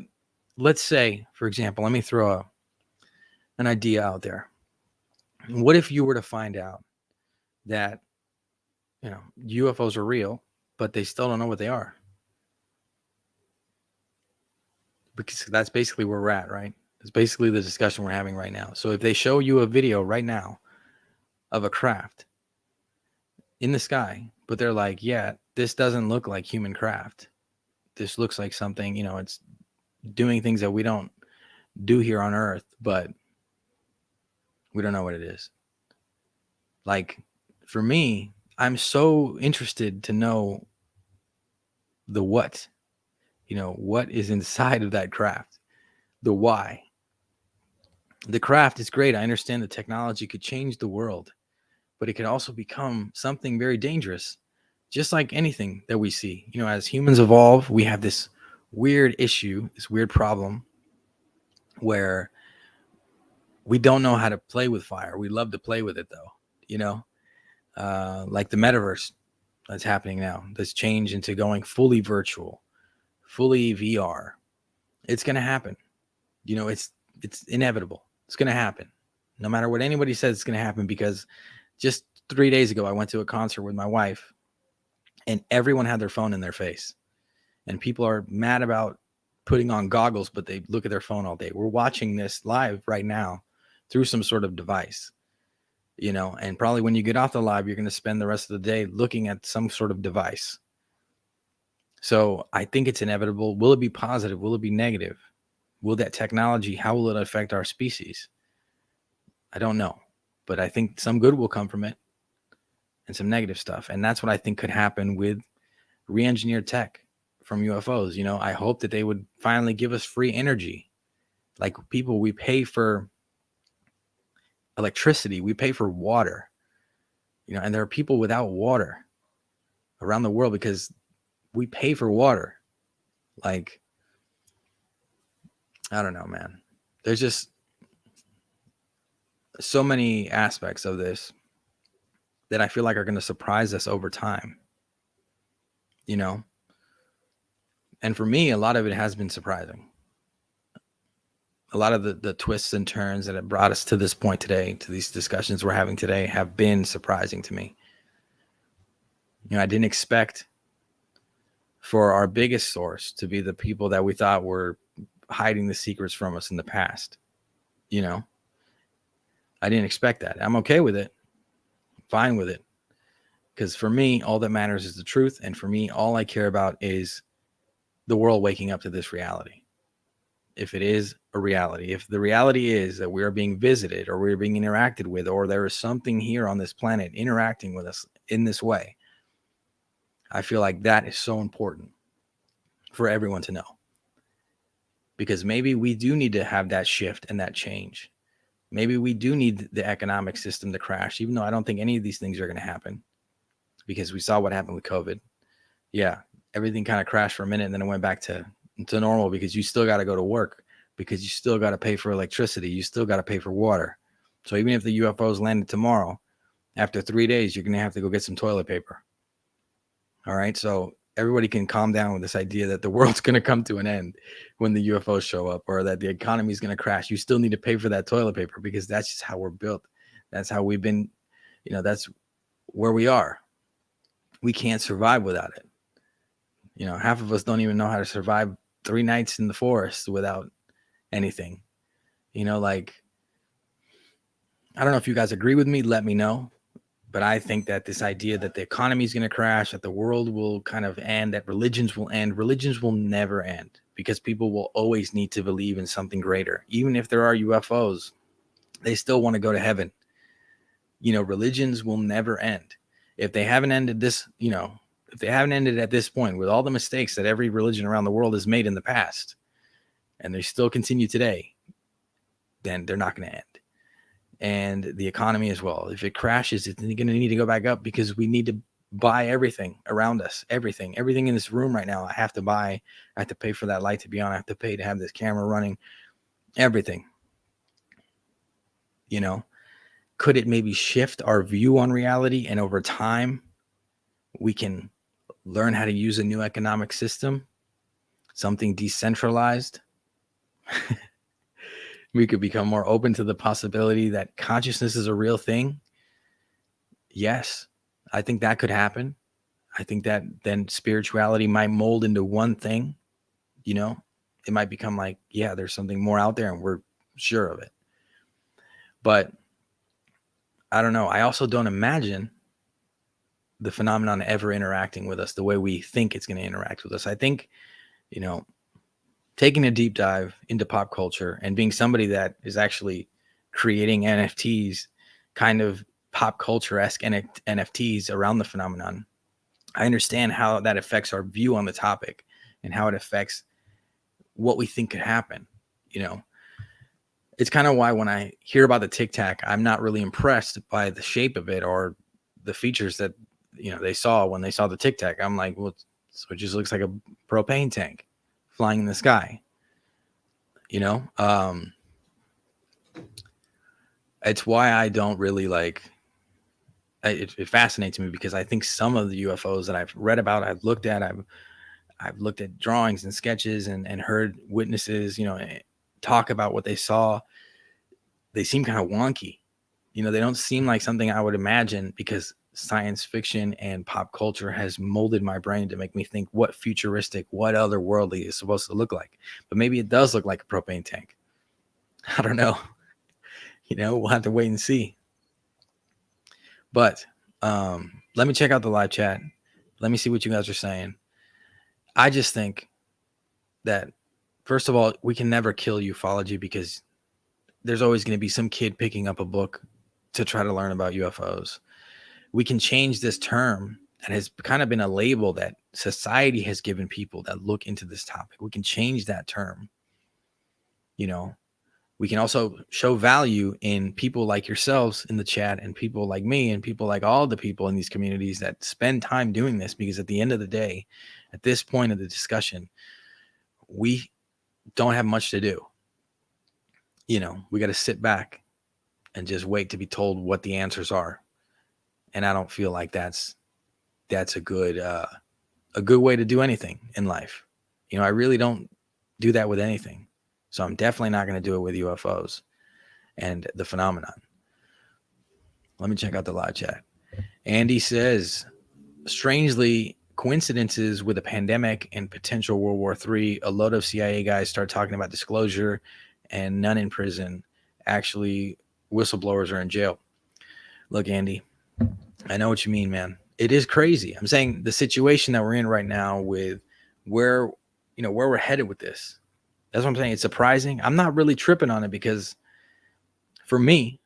let's say, for example, let me throw an idea out there. What if you were to find out that, you know, UFOs are real, but they still don't know what they are? Because that's basically where we're at, right? It's basically the discussion we're having right now. So if they show you a video right now of a craft in the sky, but they're like, yeah, this doesn't look like human craft. This looks like something, you know, it's doing things that we don't do here on Earth, but we don't know what it is. Like, for me, I'm so interested to know the what, you know, what is inside of that craft, the why. The craft is great. I understand the technology could change the world, but it could also become something very dangerous, just like anything that we see. You know, as humans evolve, we have this weird issue, this weird problem where we don't know how to play with fire. We love to play with it though, you know, like the metaverse that's happening now, this change into going fully virtual, fully VR. It's going to happen. You know, it's inevitable. It's going to happen. No matter what anybody says, it's going to happen, because just 3 days ago, I went to a concert with my wife and everyone had their phone in their face. And people are mad about putting on goggles, but they look at their phone all day. We're watching this live right now through some sort of device, you know, and probably when you get off the live, you're going to spend the rest of the day looking at some sort of device. So I think it's inevitable. Will it be positive? Will it be negative? Will that technology, how will it affect our species? I don't know, but I think some good will come from it and some negative stuff. And that's what I think could happen with re-engineered tech from UFOs. You know, I hope that they would finally give us free energy. Like people, we pay for electricity, we pay for water, you know, and there are people without water around the world because we pay for water. Like, I don't know, man. There's just so many aspects of this that I feel like are going to surprise us over time, you know? And for me, a lot of it has been surprising. A lot of the twists and turns that have brought us to this point today, to these discussions we're having today, have been surprising to me. You know, I didn't expect for our biggest source to be the people that we thought were hiding the secrets from us in the past. You know, I didn't expect that. I'm okay with it. Fine with it. Because for me, all that matters is the truth. And for me, all I care about is the world waking up to this reality. If it is a reality, if the reality is that we are being visited or we're being interacted with, or there is something here on this planet interacting with us in this way, I feel like that is so important for everyone to know. Because maybe we do need to have that shift and that change. Maybe we do need the economic system to crash, even though I don't think any of these things are going to happen, because we saw what happened with COVID. Yeah, everything kind of crashed for a minute and then it went back to normal, because you still got to go to work, because you still got to pay for electricity. You still got to pay for water. So even if the UFOs landed tomorrow, after 3 days, you're going to have to go get some toilet paper. All right. So everybody can calm down with this idea that the world's going to come to an end when the UFOs show up, or that the economy is going to crash. You still need to pay for that toilet paper, because that's just how we're built. That's how we've been, you know, that's where we are. We can't survive without it. You know, half of us don't even know how to survive 3 nights in the forest without anything. You know, like, I don't know if you guys agree with me, let me know. But I think that this idea that the economy is going to crash, that the world will kind of end, that religions will end, religions will never end, because people will always need to believe in something greater. Even if there are UFOs, they still want to go to heaven. You know, religions will never end. If they haven't ended this, you know, if they haven't ended at this point with all the mistakes that every religion around the world has made in the past, and they still continue today, then they're not going to end. And the economy as well. If it crashes, it's going to need to go back up, because we need to buy everything around us. Everything in this room right now, I have to buy. I have to pay for that light to be on. I have to pay to have this camera running. Everything. You know, could it maybe shift our view on reality, and over time we can learn how to use a new economic system, something decentralized? We could become more open to the possibility that consciousness is a real thing. Yes, I think that could happen. I think that then spirituality might mold into one thing. You know, it might become like, yeah, there's something more out there and we're sure of it. But I don't know. I also don't imagine the phenomenon ever interacting with us the way we think it's going to interact with us. I think, you know, taking a deep dive into pop culture and being somebody that is actually creating NFTs, kind of pop culture-esque NFTs around the phenomenon, I understand how that affects our view on the topic and how it affects what we think could happen. You know, it's kind of why when I hear about the Tic Tac, I'm not really impressed by the shape of it or the features that, you know, they saw when they saw the Tic Tac. I'm like, well, so it just looks like a propane tank flying in the sky. You know, it's why I don't really like it fascinates me, because I think some of the UFOs that I've read about, I've looked at drawings and sketches and heard witnesses, you know, talk about what they saw, they seem kind of wonky. You know, they don't seem like something I would imagine, because science fiction and pop culture has molded my brain to make me think what futuristic, what otherworldly is supposed to look like. But maybe it does look like a propane tank. I don't know. You know, we'll have to wait and see. But let me check out the live chat. Let me see what you guys are saying. I just think that, first of all, we can never kill ufology, because there's always going to be some kid picking up a book to try to learn about UFOs. We can change this term that has kind of been a label that society has given people that look into this topic. We can change that term. You know, we can also show value in people like yourselves in the chat, and people like me, and people like all the people in these communities that spend time doing this, because at the end of the day, at this point of the discussion, we don't have much to do. You know, we got to sit back and just wait to be told what the answers are. And I don't feel like that's a good way to do anything in life. You know, I really don't do that with anything. So I'm definitely not going to do it with UFOs and the phenomenon. Let me check out the live chat. Andy says, strangely, coincidences with a pandemic and potential World War III, a lot of CIA guys start talking about disclosure, and none in prison. Actually, whistleblowers are in jail. Look, Andy, I know what you mean, man. It is crazy. I'm saying the situation that we're in right now with where we're headed with this. That's what I'm saying. It's surprising. I'm not really tripping on it, because for me,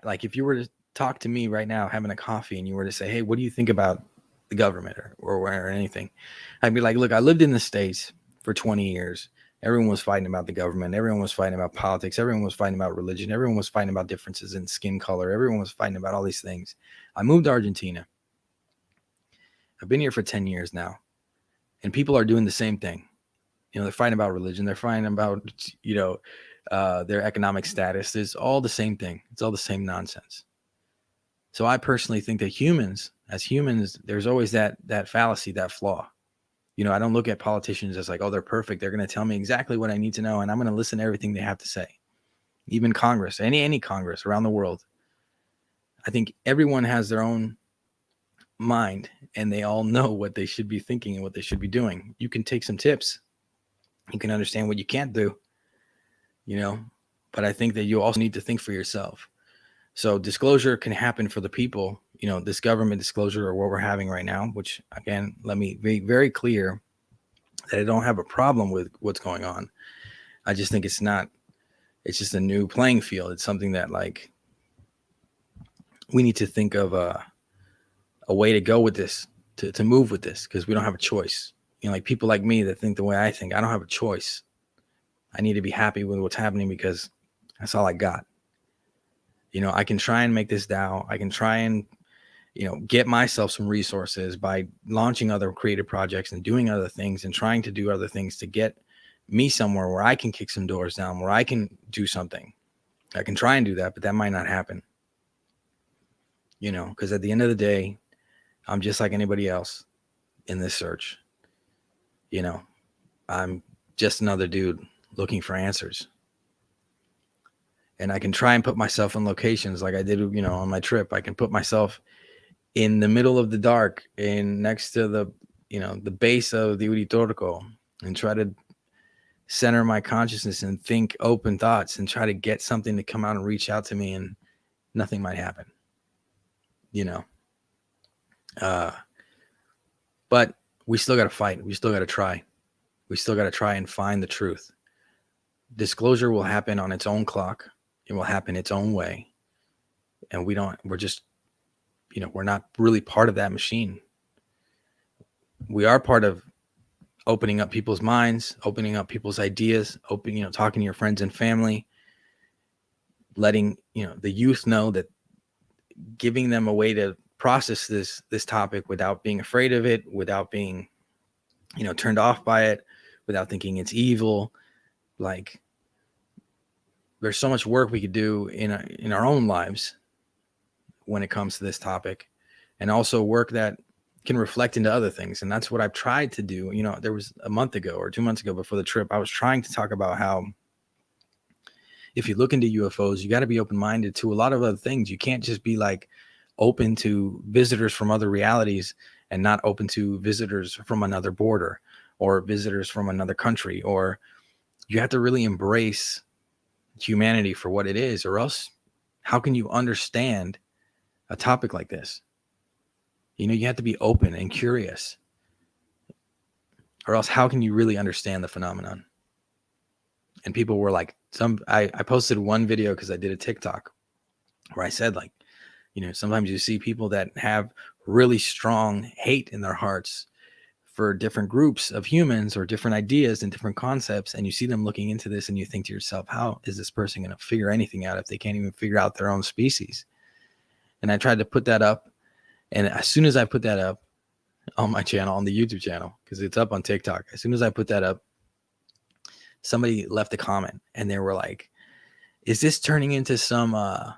like, if you were to talk to me right now having a coffee and you were to say, hey, what do you think about the government or anything? I'd be like, look, I lived in the States for 20 years. Everyone was fighting about the government. Everyone was fighting about politics. Everyone was fighting about religion. Everyone was fighting about differences in skin color. Everyone was fighting about all these things. I moved to Argentina. I've been here for 10 years now, and people are doing the same thing. You know, they're fighting about religion. They're fighting about, their economic status. It's all the same thing. It's all the same nonsense. So I personally think that as humans, there's always that fallacy, that flaw. You know, I don't look at politicians as like, oh, they're perfect. They're going to tell me exactly what I need to know, and I'm going to listen to everything they have to say. Even Congress, any Congress around the world. I think everyone has their own mind, and they all know what they should be thinking and what they should be doing. You can take some tips. You can understand what you can't do, but I think that you also need to think for yourself. So disclosure can happen for the people, this government disclosure, or what we're having right now, which, again, let me be very clear that I don't have a problem with what's going on. I just think it's just a new playing field. It's something that, like, we need to think of a way to go with this, to move with this, because we don't have a choice. Like people like me that think the way I think, I don't have a choice. I need to be happy with what's happening, because that's all I got. I can try and make this DAO. I can try and, get myself some resources by launching other creative projects and doing other things and trying to do other things to get me somewhere where I can kick some doors down, where I can do something. I can try and do that, but that might not happen. Because at the end of the day, I'm just like anybody else in this search. I'm just another dude looking for answers. And I can try and put myself in locations like I did, on my trip. I can put myself in the middle of the dark and next to the base of the Uritorco, and try to center my consciousness and think open thoughts and try to get something to come out and reach out to me, and nothing might happen, but we still got to fight. We still got to try. We still got to try and find the truth. Disclosure will happen on its own clock. It will happen its own way. And we're just, we're not really part of that machine. We are part of opening up people's minds, opening up people's ideas, talking to your friends and family, letting, the youth know that, giving them a way to process this topic without being afraid of it, without being, turned off by it, without thinking it's evil. Like, there's so much work we could do in our own lives when it comes to this topic, and also work that can reflect into other things. And that's what I've tried to do. There was a month ago or 2 months ago before the trip, I was trying to talk about how if you look into UFOs, you got to be open-minded to a lot of other things. You can't just be like open to visitors from other realities and not open to visitors from another border or visitors from another country. Or you have to really embrace humanity for what it is, or else how can you understand a topic like this? You know, you have to be open and curious, or else how can you really understand the phenomenon? And people were like, I posted one video because I did a TikTok where I said, like, you know, sometimes you see people that have really strong hate in their hearts for different groups of humans or different ideas and different concepts. And you see them looking into this and you think to yourself, how is this person going to figure anything out if they can't even figure out their own species? And I tried to put that up. And as soon as I put that up on my channel, on the YouTube channel, because it's up on TikTok, as soon as I put that up, somebody left a comment and they were like, is this turning into some, I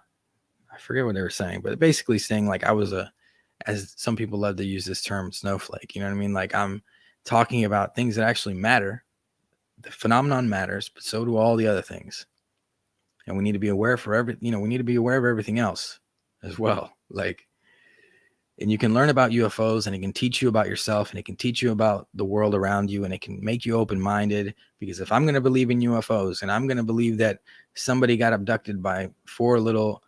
forget what they were saying, but basically saying like I was as some people love to use this term, snowflake. You know what I mean? Like I'm talking about things that actually matter. The phenomenon matters, but so do all the other things. And we need to be aware we need to be aware of everything else as well. Like, and you can learn about UFOs and it can teach you about yourself and it can teach you about the world around you and it can make you open-minded, because if I'm going to believe in UFOs and I'm going to believe that somebody got abducted by 4 little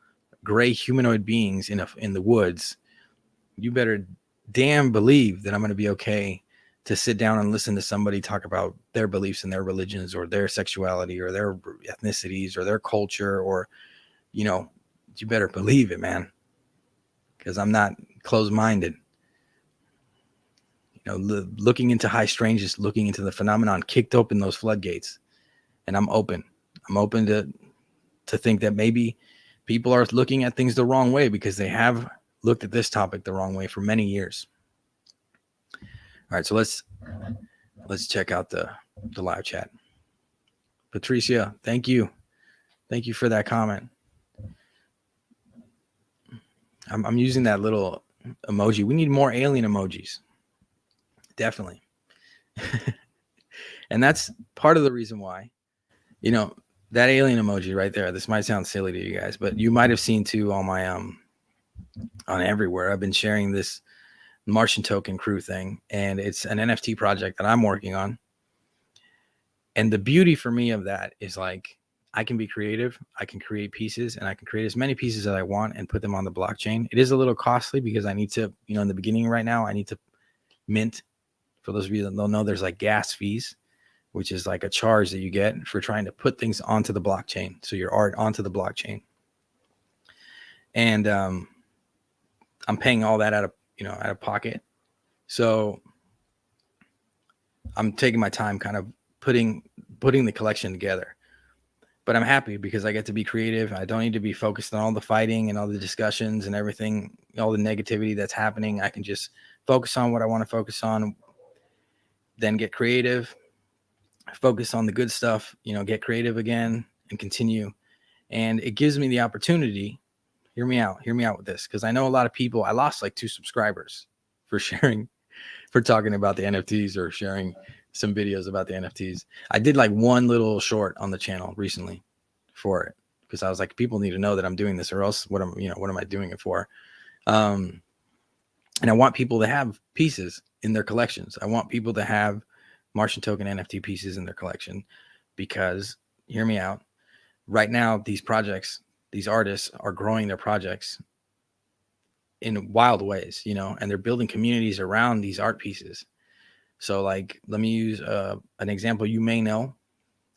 gray humanoid beings in the woods, you better damn believe that I'm going to be okay to sit down and listen to somebody talk about their beliefs and their religions or their sexuality or their ethnicities or their culture, or, you know, you better believe it, man. Because I'm not closed-minded. You know, looking into high strangeness, looking into the phenomenon kicked open those floodgates. And I'm open. I'm open to think that maybe people are looking at things the wrong way because they have looked at this topic the wrong way for many years. All right, so let's check out the live chat. Patricia, thank you for that comment. I'm using that little emoji. We need more alien emojis, definitely. And that's part of the reason why, you know, that alien emoji right there, this might sound silly to you guys, but you might have seen too on my on everywhere, I've been sharing this Martian token crew thing, and it's an NFT project that I'm working on. And the beauty for me of that is, like, I can be creative, I can create pieces, and I can create as many pieces as I want and put them on the blockchain. It is a little costly because I need to, you know, in the beginning right now, I need to mint. For those of you that don't know, there's like gas fees, which is like a charge that you get for trying to put things onto the blockchain. So your art onto the blockchain. And I'm paying all that out of pocket. So I'm taking my time kind of putting the collection together. But I'm happy because I get to be creative. I don't need to be focused on all the fighting and all the discussions and everything, all the negativity that's happening. I can just focus on what I want to focus on, then get creative, focus on the good stuff, you know, get creative again and continue. And it gives me the opportunity. Hear me out with this, because I know a lot of people, I lost like 2 subscribers for talking about the NFTs or sharing some videos about the NFTs. I did like one little short on the channel recently for it, because I was like, people need to know that I'm doing this, or else what am I doing it for? And I want people to have pieces in their collections. I want people to have Martian token NFT pieces in their collection, because, hear me out, right now, these artists are growing their projects in wild ways, you know, and they're building communities around these art pieces. So, like, let me use an example you may know.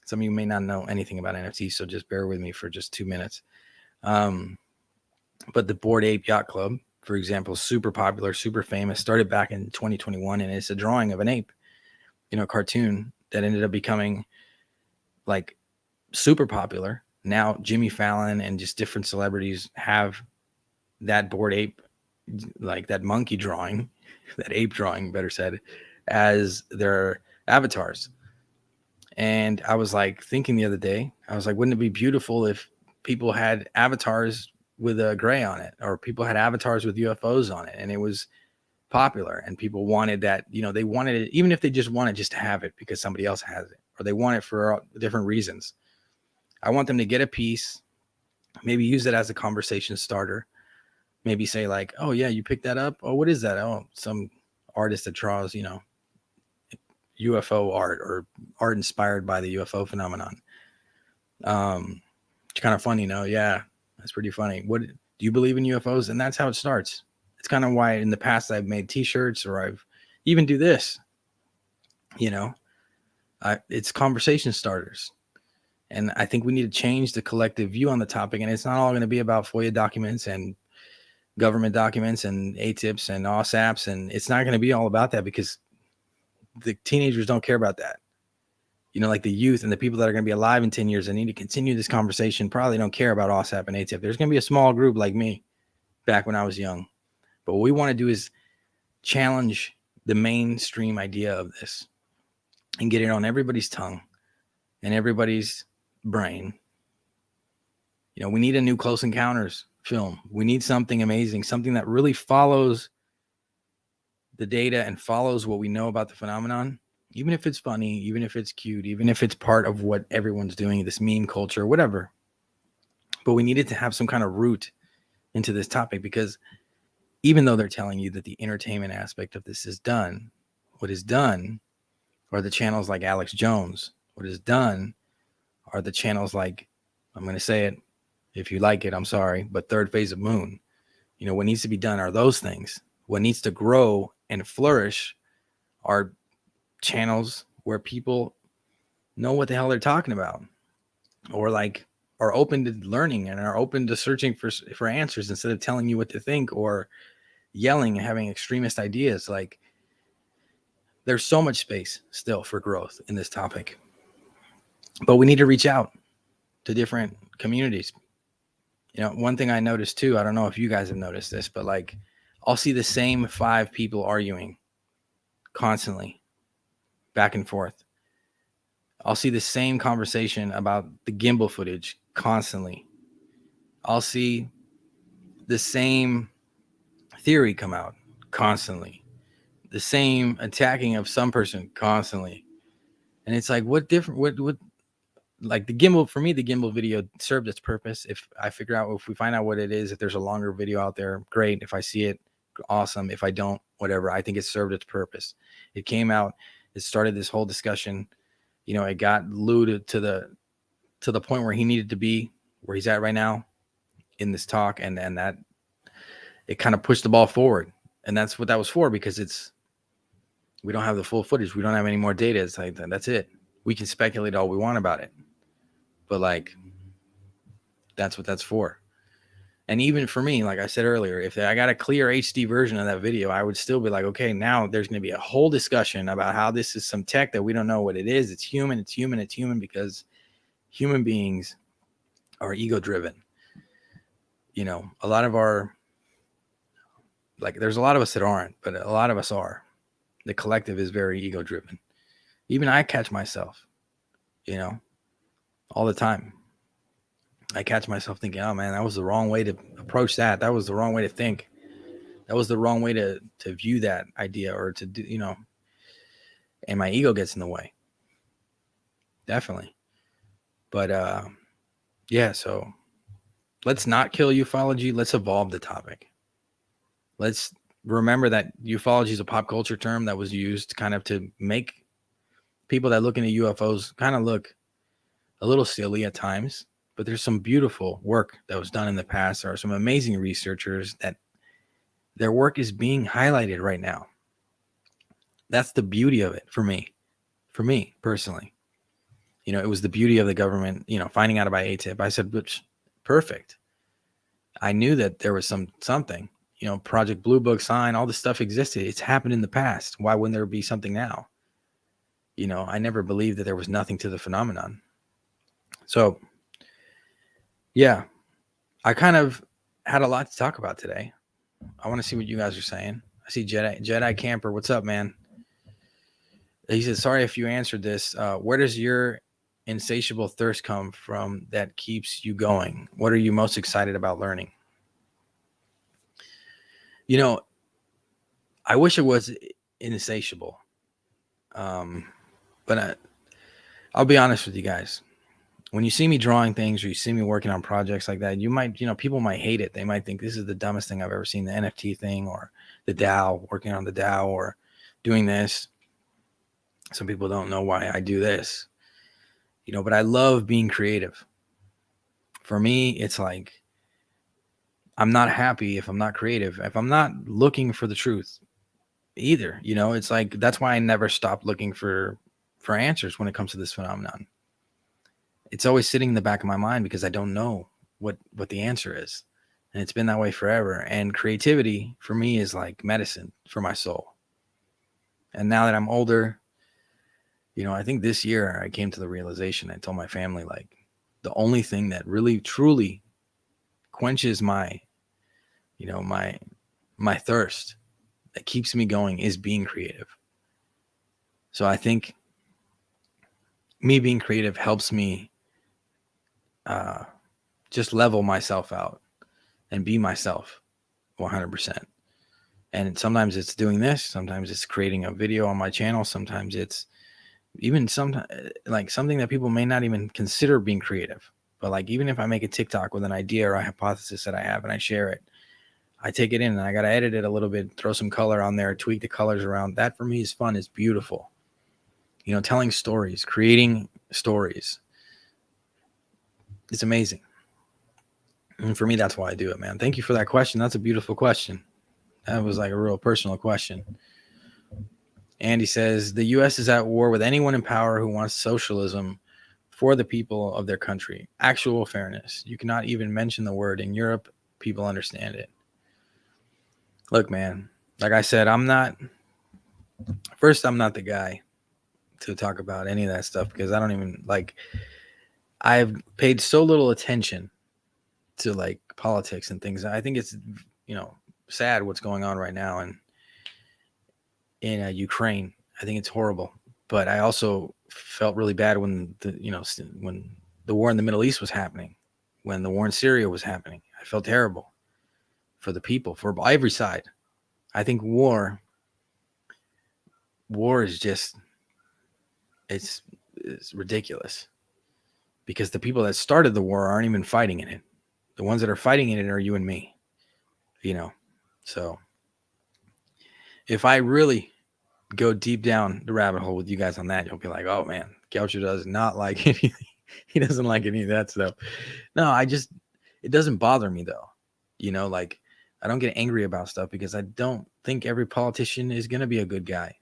Some of you may not know anything about NFTs, so just bear with me for just 2 minutes. But the Bored Ape Yacht Club, for example, super popular, super famous, started back in 2021, and it's a drawing of an ape, you know, cartoon that ended up becoming like super popular. Now Jimmy Fallon and just different celebrities have that Bored Ape, like that monkey drawing, that ape drawing, better said, as their avatars. And I was like thinking the other day, I was like, wouldn't it be beautiful if people had avatars with a gray on it, or people had avatars with UFOs on it, and it was popular and people wanted that, you know, they wanted it, even if they just wanted just to have it because somebody else has it, or they want it for different reasons. I want them to get a piece, maybe use it as a conversation starter. Maybe say like, oh yeah, you picked that up. Oh, what is that? Oh, some artist that draws, UFO art or art inspired by the UFO phenomenon. It's kind of funny, yeah, that's pretty funny. What do you believe in UFOs? And that's how it starts. It's kind of why in the past I've made t-shirts, or I've even do this, it's conversation starters. And I think we need to change the collective view on the topic. And it's not all going to be about FOIA documents and government documents and ATIPs and OSAPs. And it's not going to be all about that, because the teenagers don't care about that. Like the youth and the people that are going to be alive in 10 years and need to continue this conversation probably don't care about OSAP and ATIP. There's going to be a small group like me back when I was young. But what we want to do is challenge the mainstream idea of this and get it on everybody's tongue and everybody's brain. We need a new Close Encounters film. We need something amazing, something that really follows the data and follows what we know about the phenomenon, even if it's funny, even if it's cute, even if it's part of what everyone's doing, this meme culture, whatever. But we needed to have some kind of root into this topic, because even though they're telling you that the entertainment aspect of this is done, what is done are the channels like Alex Jones. What is done are the channels like, I'm going to say it, if you like it, I'm sorry, but Third Phase of Moon. What needs to be done are those things. What needs to grow and flourish are channels where people know what the hell they're talking about, or like are open to learning and are open to searching for answers instead of telling you what to think or yelling and having extremist ideas. Like, there's so much space still for growth in this topic, but we need to reach out to different communities. One thing I noticed too, I don't know if you guys have noticed this, but like, I'll see the same 5 people arguing constantly back and forth. I'll see the same conversation about the gimbal footage constantly. I'll see the same theory come out constantly, the same attacking of some person constantly. And it's like, what like the gimbal, for me, the gimbal video served its purpose. If we find out what it is, if there's a longer video out there, great. If I see it, awesome. If I don't, whatever. I think it served its purpose. It came out, it started this whole discussion. It got looted to the point where he needed to be, where he's at right now in this talk. And that it kind of pushed the ball forward. And that's what that was for, because we don't have the full footage. We don't have any more data. It's like, that's it. We can speculate all we want about it, but like, that's what that's for. And even for me, like I said earlier, if I got a clear HD version of that video, I would still be like, okay, now there's going to be a whole discussion about how this is some tech that we don't know what it is. It's human, because human beings are ego driven. A lot of there's a lot of us that aren't, but a lot of us are. The collective is very ego driven. Even I catch myself, all the time. I catch myself thinking, oh man, that was the wrong way to approach that. That was the wrong way to think. That was the wrong way to view that idea, or to do, and my ego gets in the way. Definitely. But yeah, so let's not kill ufology. Let's evolve the topic. Let's remember that ufology is a pop culture term that was used kind of to make people that look into UFOs kind of look a little silly at times. But there's some beautiful work that was done in the past. There are some amazing researchers that their work is being highlighted right now. That's the beauty of it for me personally. It was the beauty of the government, finding out about ATIP. I said, which perfect. I knew that there was something, Project Blue Book sign, all this stuff existed. It's happened in the past. Why wouldn't there be something now? I never believed that there was nothing to the phenomenon. So yeah, I kind of had a lot to talk about today. I want to see what you guys are saying. I see Jedi Camper. What's up, man? He says, sorry if you answered this. Where does your insatiable thirst come from that keeps you going? What are you most excited about learning? I wish it was insatiable. But I'll be honest with you guys. when you see me drawing things or you see me working on projects like that, you might, people might hate it. They might think this is the dumbest thing I've ever seen, the NFT thing or the DAO, working on the DAO or doing this. Some people don't know why I do this, but I love being creative. For me, it's like, I'm not happy if I'm not creative, if I'm not looking for the truth either. It's like, that's why I never stopped looking for answers when it comes to this phenomenon. It's always sitting in the back of my mind because I don't know what the answer is. And it's been that way forever. And creativity for me is like medicine for my soul. And now that I'm older, I think this year I came to the realization, I told my family, like, the only thing that really truly quenches my thirst, that keeps me going, is being creative. So I think me being creative helps me just level myself out and be myself 100%. And sometimes it's doing this, sometimes it's creating a video on my channel, sometimes it's even like something that people may not even consider being creative. But like, even if I make a TikTok with an idea or a hypothesis that I have and I share it, I take it in and I got to edit it a little bit, throw some color on there, tweak the colors around. That for me is fun. It's beautiful. Telling stories, creating stories. It's amazing. And for me, that's why I do it, man. Thank you for that question. That's a beautiful question. That was like a real personal question. Andy says, the U.S. is at war with anyone in power who wants socialism for the people of their country. Actual fairness. You cannot even mention the word. In Europe, people understand it. Look, man, like I said, I'm not the guy to talk about any of that stuff because I don't even I've paid so little attention to like politics and things. I think it's, sad what's going on right now in Ukraine. I think it's horrible, but I also felt really bad when when the war in the Middle East was happening, when the war in Syria was happening. I felt terrible for the people, for every side. I think war is just, it's ridiculous because the people that started the war aren't even fighting in it. The ones that are fighting in it are you and me, So if I really go deep down the rabbit hole with you guys on that, you'll be like, oh man, Gaucho does not like anything. He doesn't like any of that stuff. No, it doesn't bother me though. Like, I don't get angry about stuff because I don't think every politician is going to be a good guy.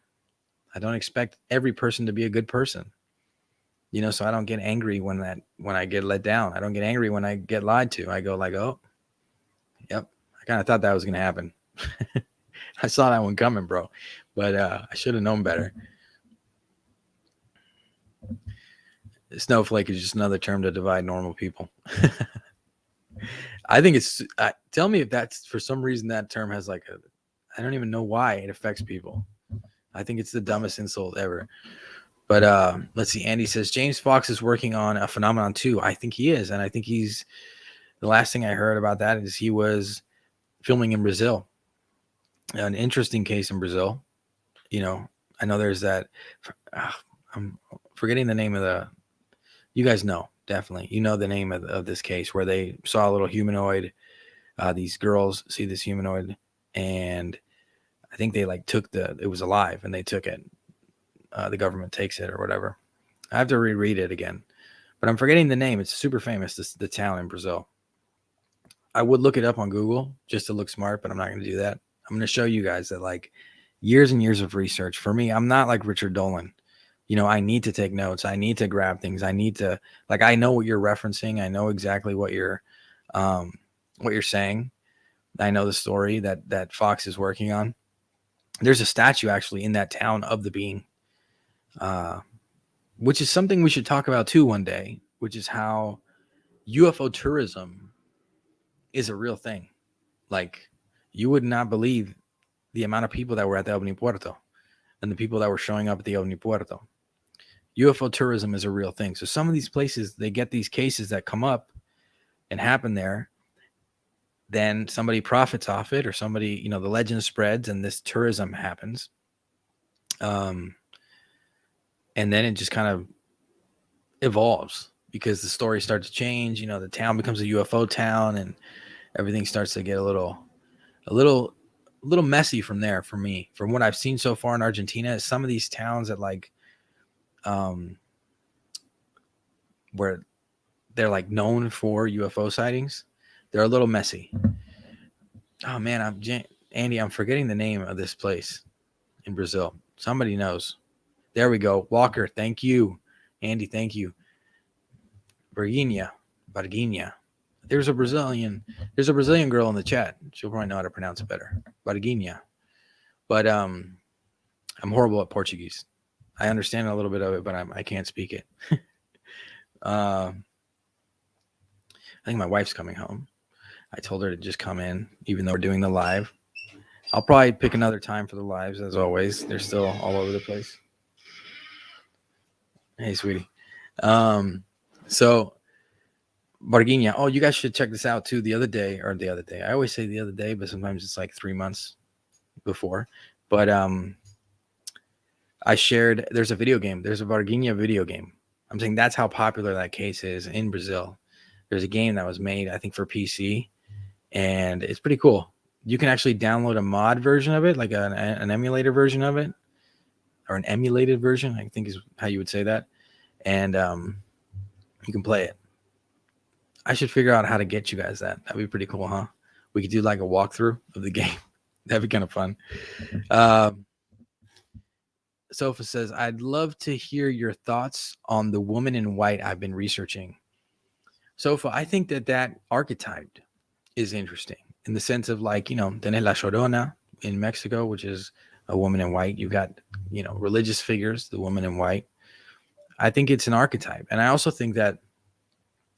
I don't expect every person to be a good person. So I don't get angry when I get let down. I don't get angry when I get lied to. I go like, oh, yep, I kind of thought that was going to happen. I saw that one coming, bro, but I should have known better. Snowflake is just another term to divide normal people. I think it's, tell me if that's, for some reason, that term has I don't even know why it affects people. I think it's the dumbest insult ever. But let's see. Andy says, James Fox is working on a phenomenon too. I think he is. And I think the last thing I heard about that is he was filming in Brazil. An interesting case in Brazil. I know there's that, I'm forgetting the name of you guys know, definitely. The name of this case where they saw a little humanoid. These girls see this humanoid and I think they took it was alive and they took it. The government takes it or whatever. I have to reread it again, but I'm forgetting the name. It's super famous, the town in Brazil. I would look it up on Google just to look smart, but I'm not going to do that. I'm going to show you guys that years and years of research. For me, I'm not like Richard Dolan. I need to take notes. I need to grab things. I need to, I know what you're referencing. I know exactly what you're saying. I know the story that Fox is working on. There's a statue actually in that town of the being, which is something we should talk about too one day, which is how UFO tourism is a real thing. You would not believe the amount of people that were at the OVNI Puerto and the people that were showing up at the OVNI Puerto. UFO tourism is a real thing. So some of these places, they get these cases that come up and happen there. Then somebody profits off it, or somebody, the legend spreads and this tourism happens. And then it just kind of evolves. because the story starts to change. You know, the town becomes a UFO town, and everything starts to get a little messy from there for me. From what I've seen so far in Argentina, some of these towns that like, where they're like known for UFO sightings, they're a little messy. Oh man, Andy, I'm forgetting the name of this place in Brazil. Somebody knows. There we go. Walker, thank you. Andy, thank you. Varginha. There's a Brazilian girl in the chat. She'll probably know how to pronounce it better. Varginha. But I'm horrible at Portuguese. I understand a little bit of it, but I can't speak it. I think my wife's coming home. I told her to just come in, even though we're doing the live. I'll probably pick another time for the lives, as always. They're still all over the place. Hey, sweetie. So Varginha. Oh, you guys should check this out too. The other day. I always say the other day, but sometimes it's like 3 months before. But I shared. There's a video game. There's a Varginha video game. I'm saying that's how popular that case is in Brazil. There's a game that was made, I think, for PC, and it's pretty cool. You can actually download a mod version of it, like an emulator version of it, or an emulated version, I think is how you would say that. And you can play it. I should figure out how to get you guys that. That'd be pretty cool, huh? We could do like a walkthrough of the game. That'd be kind of fun. Sofa says, I'd love to hear your thoughts on the woman in white I've been researching. Sofa, I think that archetype is interesting in the sense of like, tenés La Llorona in Mexico, which is a woman in white. You've got, religious figures, the woman in white. I think it's an archetype. And I also think that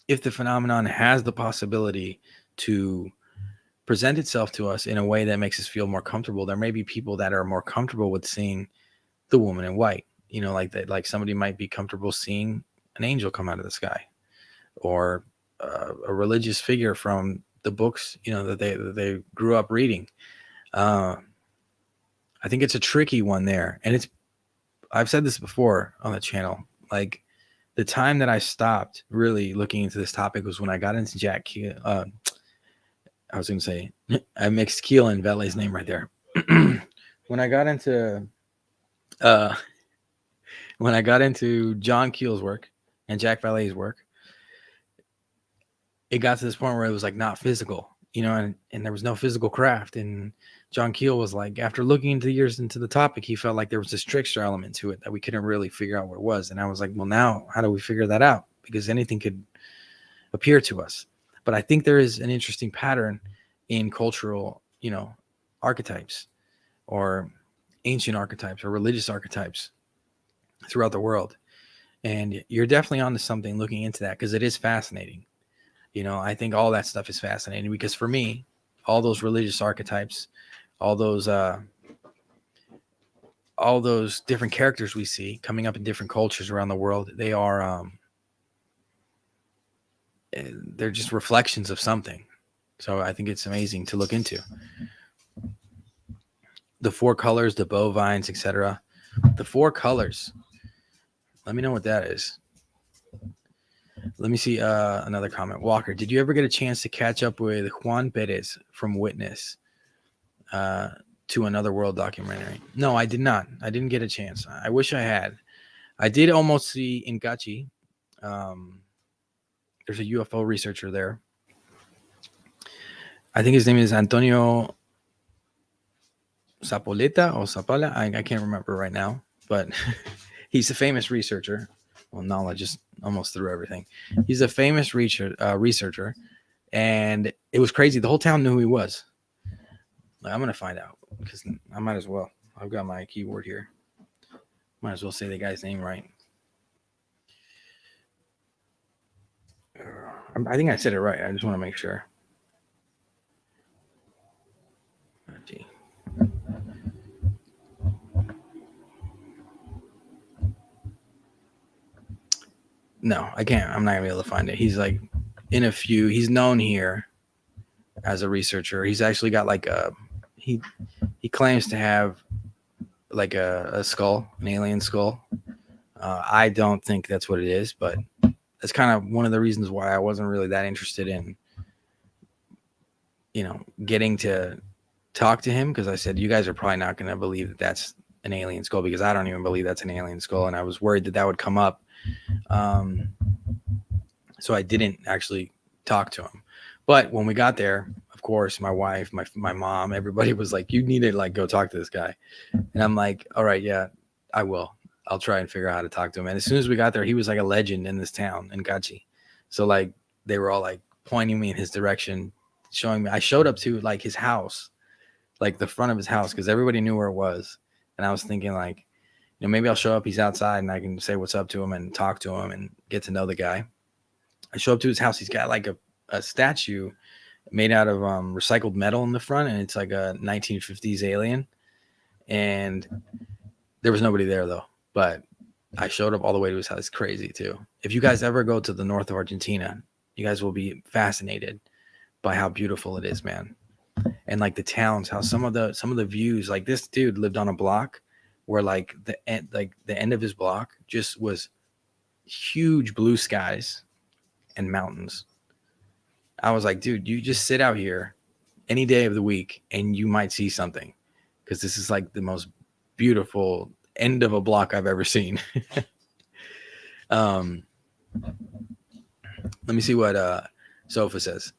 if the phenomenon has the possibility to present itself to us in a way that makes us feel more comfortable, there may be people that are more comfortable with seeing the woman in white, like that, like somebody might be comfortable seeing an angel come out of the sky, or a religious figure from the books, that they grew up reading. I think it's a tricky one there. And I've said this before on the channel, like the time that I stopped really looking into this topic was when I got into Jack Keel. I was going to say, I mixed Keel and Vele's name right there. When I got into John Keel's work and Jack Vele's work, it got to this point where it was like not physical, and there was no physical craft. And John Keel was like, after looking into the years into the topic, he felt like there was this trickster element to it that we couldn't really figure out what it was. And I was like, well, now how do we figure that out? Because anything could appear to us. But I think there is an interesting pattern in cultural, archetypes, or ancient archetypes, or religious archetypes throughout the world. And you're definitely onto something looking into that, because it is fascinating. I think all that stuff is fascinating, because for me, all those religious archetypes, all those different characters we see coming up in different cultures around the world, they are they're just reflections of something. So I think it's amazing to look into. The 4 colors, the bovines, etc. The 4 colors. Let me know what that is. Let me see another comment. Walker, did you ever get a chance to catch up with Juan Perez from Witness to Another World documentary? No, I did not. I didn't get a chance. I wish I had. I did almost see Ngachi. There's a UFO researcher there. I think his name is Antonio Zapoleta or Zapala. I can't remember right now, but he's a famous researcher. Well, Nala just almost threw everything. He's a famous researcher, and it was crazy. The whole town knew who he was. I'm going to find out, because I might as well. I've got my keyboard here. Might as well say the guy's name right. I think I said it right. I just want to make sure. No, I can't. I'm not going to be able to find it. He's like in a few. He's known here as a researcher. He's actually got like he claims to have like a skull, an alien skull. I don't think that's what it is, but that's kind of one of the reasons why I wasn't really that interested in, getting to talk to him, because I said, you guys are probably not going to believe that that's an alien skull, because I don't even believe that's an alien skull. And I was worried that would come up. So I didn't actually talk to him. But when we got there, of course, my wife, my mom, everybody was like, you need to like go talk to this guy. And I'm like, all right, yeah, I will. I'll try and figure out how to talk to him. And as soon as we got there, he was like a legend in this town in Gaucho. So like they were all like pointing me in his direction, showing me. I showed up to like his house, like the front of his house, because everybody knew where it was. And I was thinking like, maybe I'll show up. He's outside and I can say what's up to him and talk to him and get to know the guy. I show up to his house. He's got like a statue made out of recycled metal in the front, and it's like a 1950s alien. And there was nobody there though, but I showed up all the way to his house. It's crazy too. If you guys ever go to the north of Argentina, you guys will be fascinated by how beautiful it is, man. And like the towns, how some of the views, like this dude lived on a block where like the end of his block just was huge blue skies and mountains. I was like, dude, you just sit out here any day of the week and you might see something, because this is like the most beautiful end of a block I've ever seen. Let me see what Sofa says.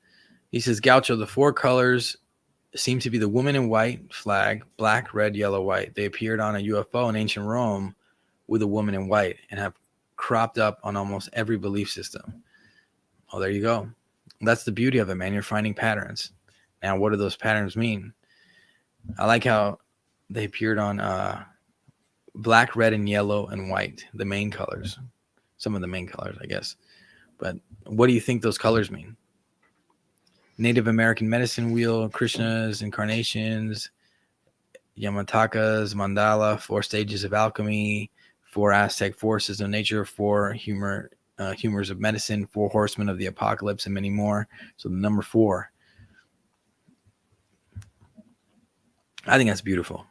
He says, Gaucho, the four colors seem to be the woman in white flag, black, red, yellow, white. They appeared on a UFO in ancient Rome with a woman in white and have cropped up on almost every belief system. Oh, there you go. That's the beauty of it, man. You're finding patterns. Now, what do those patterns mean? I like how they appeared on black, red, and yellow and white, the main colors. Some of the main colors, I guess. But what do you think those colors mean? Native American medicine wheel, Krishna's incarnations, Yamataka's mandala, 4 stages of alchemy, 4 Aztec forces of nature, 4 humors of medicine, 4 horsemen of the apocalypse, and many more. So the number 4. I think that's beautiful.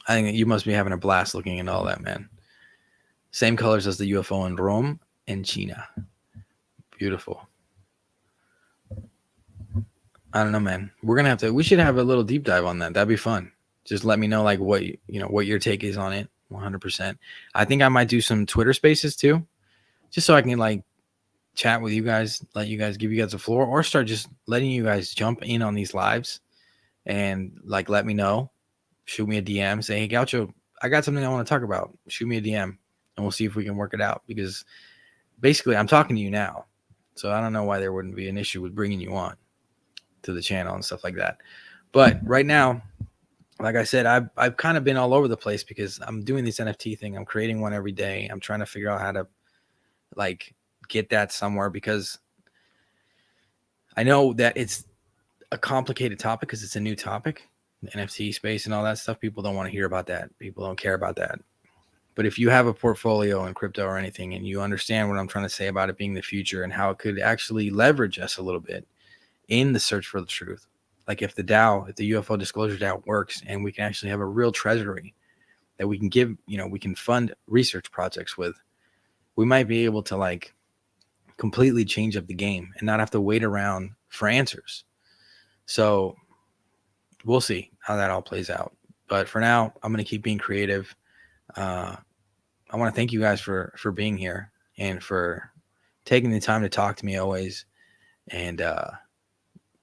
I think that you must be having a blast looking at all that, man. Same colors as the UFO in Rome and China. Beautiful. I don't know, man. We should have a little deep dive on that. That'd be fun. Just let me know like what your take is on it. 100%. I think I might do some Twitter spaces too, just so I can like chat with you guys, give you guys the floor, or start just letting you guys jump in on these lives and like let me know. Shoot me a DM, say, hey Gaucho, I got something I want to talk about. Shoot me a DM and we'll see if we can work it out, because basically I'm talking to you now. So I don't know why there wouldn't be an issue with bringing you on to the channel and stuff like that. But right now, like I said, I've kind of been all over the place because I'm doing this NFT thing. I'm creating one every day. I'm trying to figure out how to like get that somewhere, because I know that it's a complicated topic because it's a new topic, the NFT space and all that stuff. People don't want to hear about that. People don't care about that. But if you have a portfolio in crypto or anything, and you understand what I'm trying to say about it being the future and how it could actually leverage us a little bit in the search for the truth. Like if the UFO disclosure DAO works and we can actually have a real treasury that we can give, we can fund research projects with, we might be able to like completely change up the game and not have to wait around for answers. So we'll see how that all plays out. But for now, I'm going to keep being creative. I want to thank you guys for being here and for taking the time to talk to me always, and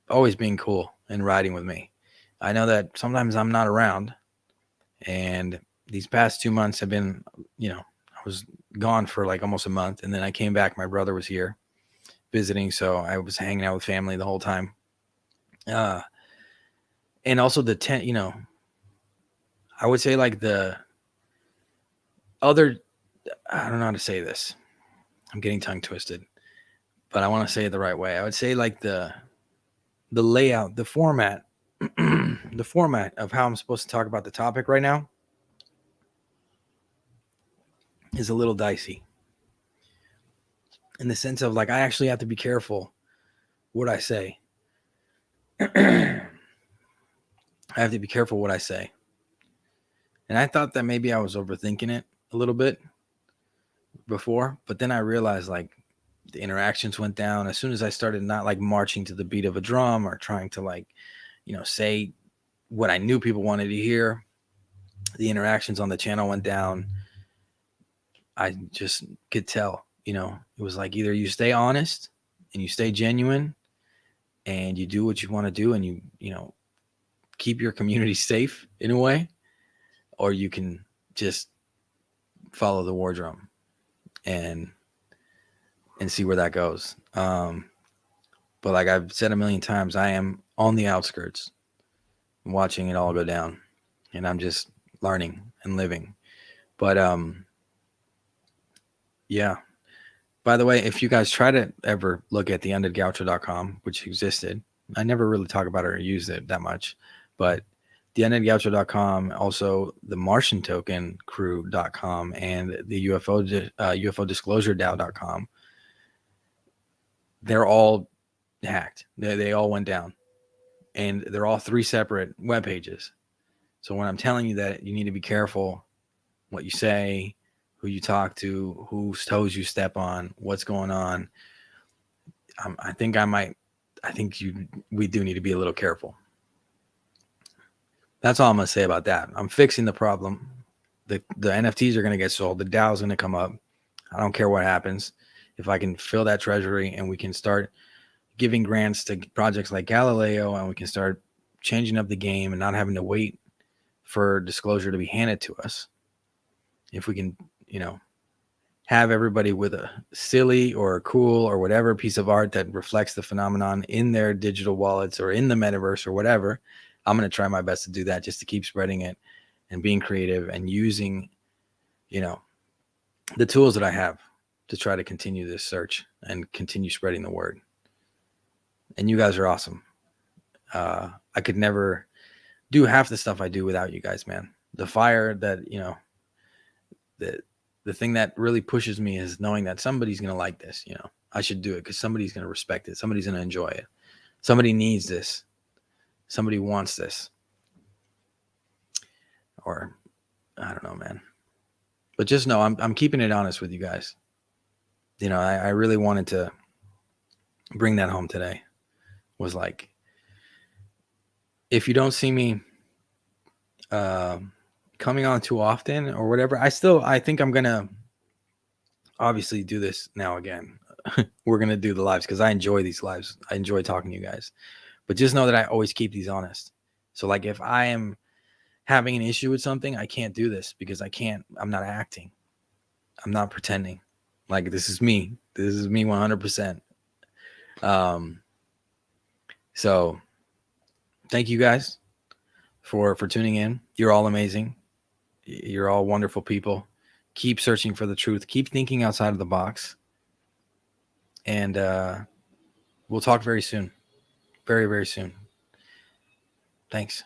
always being cool and riding with me. I know that sometimes I'm not around, and these past 2 months have been, I was gone for like almost a month, and then I came back. My brother was here visiting, so I was hanging out with family the whole time. And also the tent, I would say like the other, I don't know how to say this. I'm getting tongue twisted, but I want to say it the right way. I would say like the layout, the format, the format of how I'm supposed to talk about the topic right now is a little dicey, in the sense of like, I actually have to be careful what I say. I have to be careful what I say. And I thought that maybe I was overthinking it a little bit before, but then I realized like, the interactions went down. As soon as I started not like marching to the beat of a drum or trying to like, say what I knew people wanted to hear, the interactions on the channel went down. I just could tell, it was like either you stay honest and you stay genuine and you do what you want to do and you keep your community safe in a way, or you can just follow the war drum and see where that goes. But like I've said a million times, I am on the outskirts watching it all go down, and I'm just learning and living. But yeah. By the way, if you guys try to ever look at the undeadgaucho.com, which existed, I never really talk about it or used it that much, but the undeadgaucho.com, also the Martian token crew.com and the UFO disclosure DAO.com, they're all hacked. They all went down, and they're all 3 separate web pages. So when I'm telling you that you need to be careful what you say, who you talk to, whose toes you step on, what's going on, I think we do need to be a little careful. That's all I'm going to say about that. I'm fixing the problem. The NFTs are going to get sold. The DAO is going to come up. I don't care what happens. If I can fill that treasury and we can start giving grants to projects like Galileo, and we can start changing up the game and not having to wait for disclosure to be handed to us. If we can, have everybody with a silly or a cool or whatever piece of art that reflects the phenomenon in their digital wallets or in the metaverse or whatever, I'm going to try my best to do that, just to keep spreading it and being creative and using, the tools that I have to try to continue this search and continue spreading the word. And you guys are awesome. I could never do half the stuff I do without you guys, man. The fire that, the thing that really pushes me is knowing that somebody's going to like this. I should do it because somebody's going to respect it. Somebody's going to enjoy it. Somebody needs this. Somebody wants this. Or I don't know, man. But just know I'm keeping it honest with you guys. I really wanted to bring that home today. Was like, if you don't see me coming on too often or whatever, I think I'm gonna obviously do this now again. We're gonna do the lives because I enjoy these lives. I enjoy talking to you guys. But just know that I always keep these honest. So like if I am having an issue with something, I can't do this because I'm not acting. I'm not pretending. Like this is me. This is me 100%. So thank you guys for tuning in. You're all amazing. You're all wonderful people. Keep searching for the truth. Keep thinking outside of the box. And we'll talk very soon. Very, very soon. Thanks.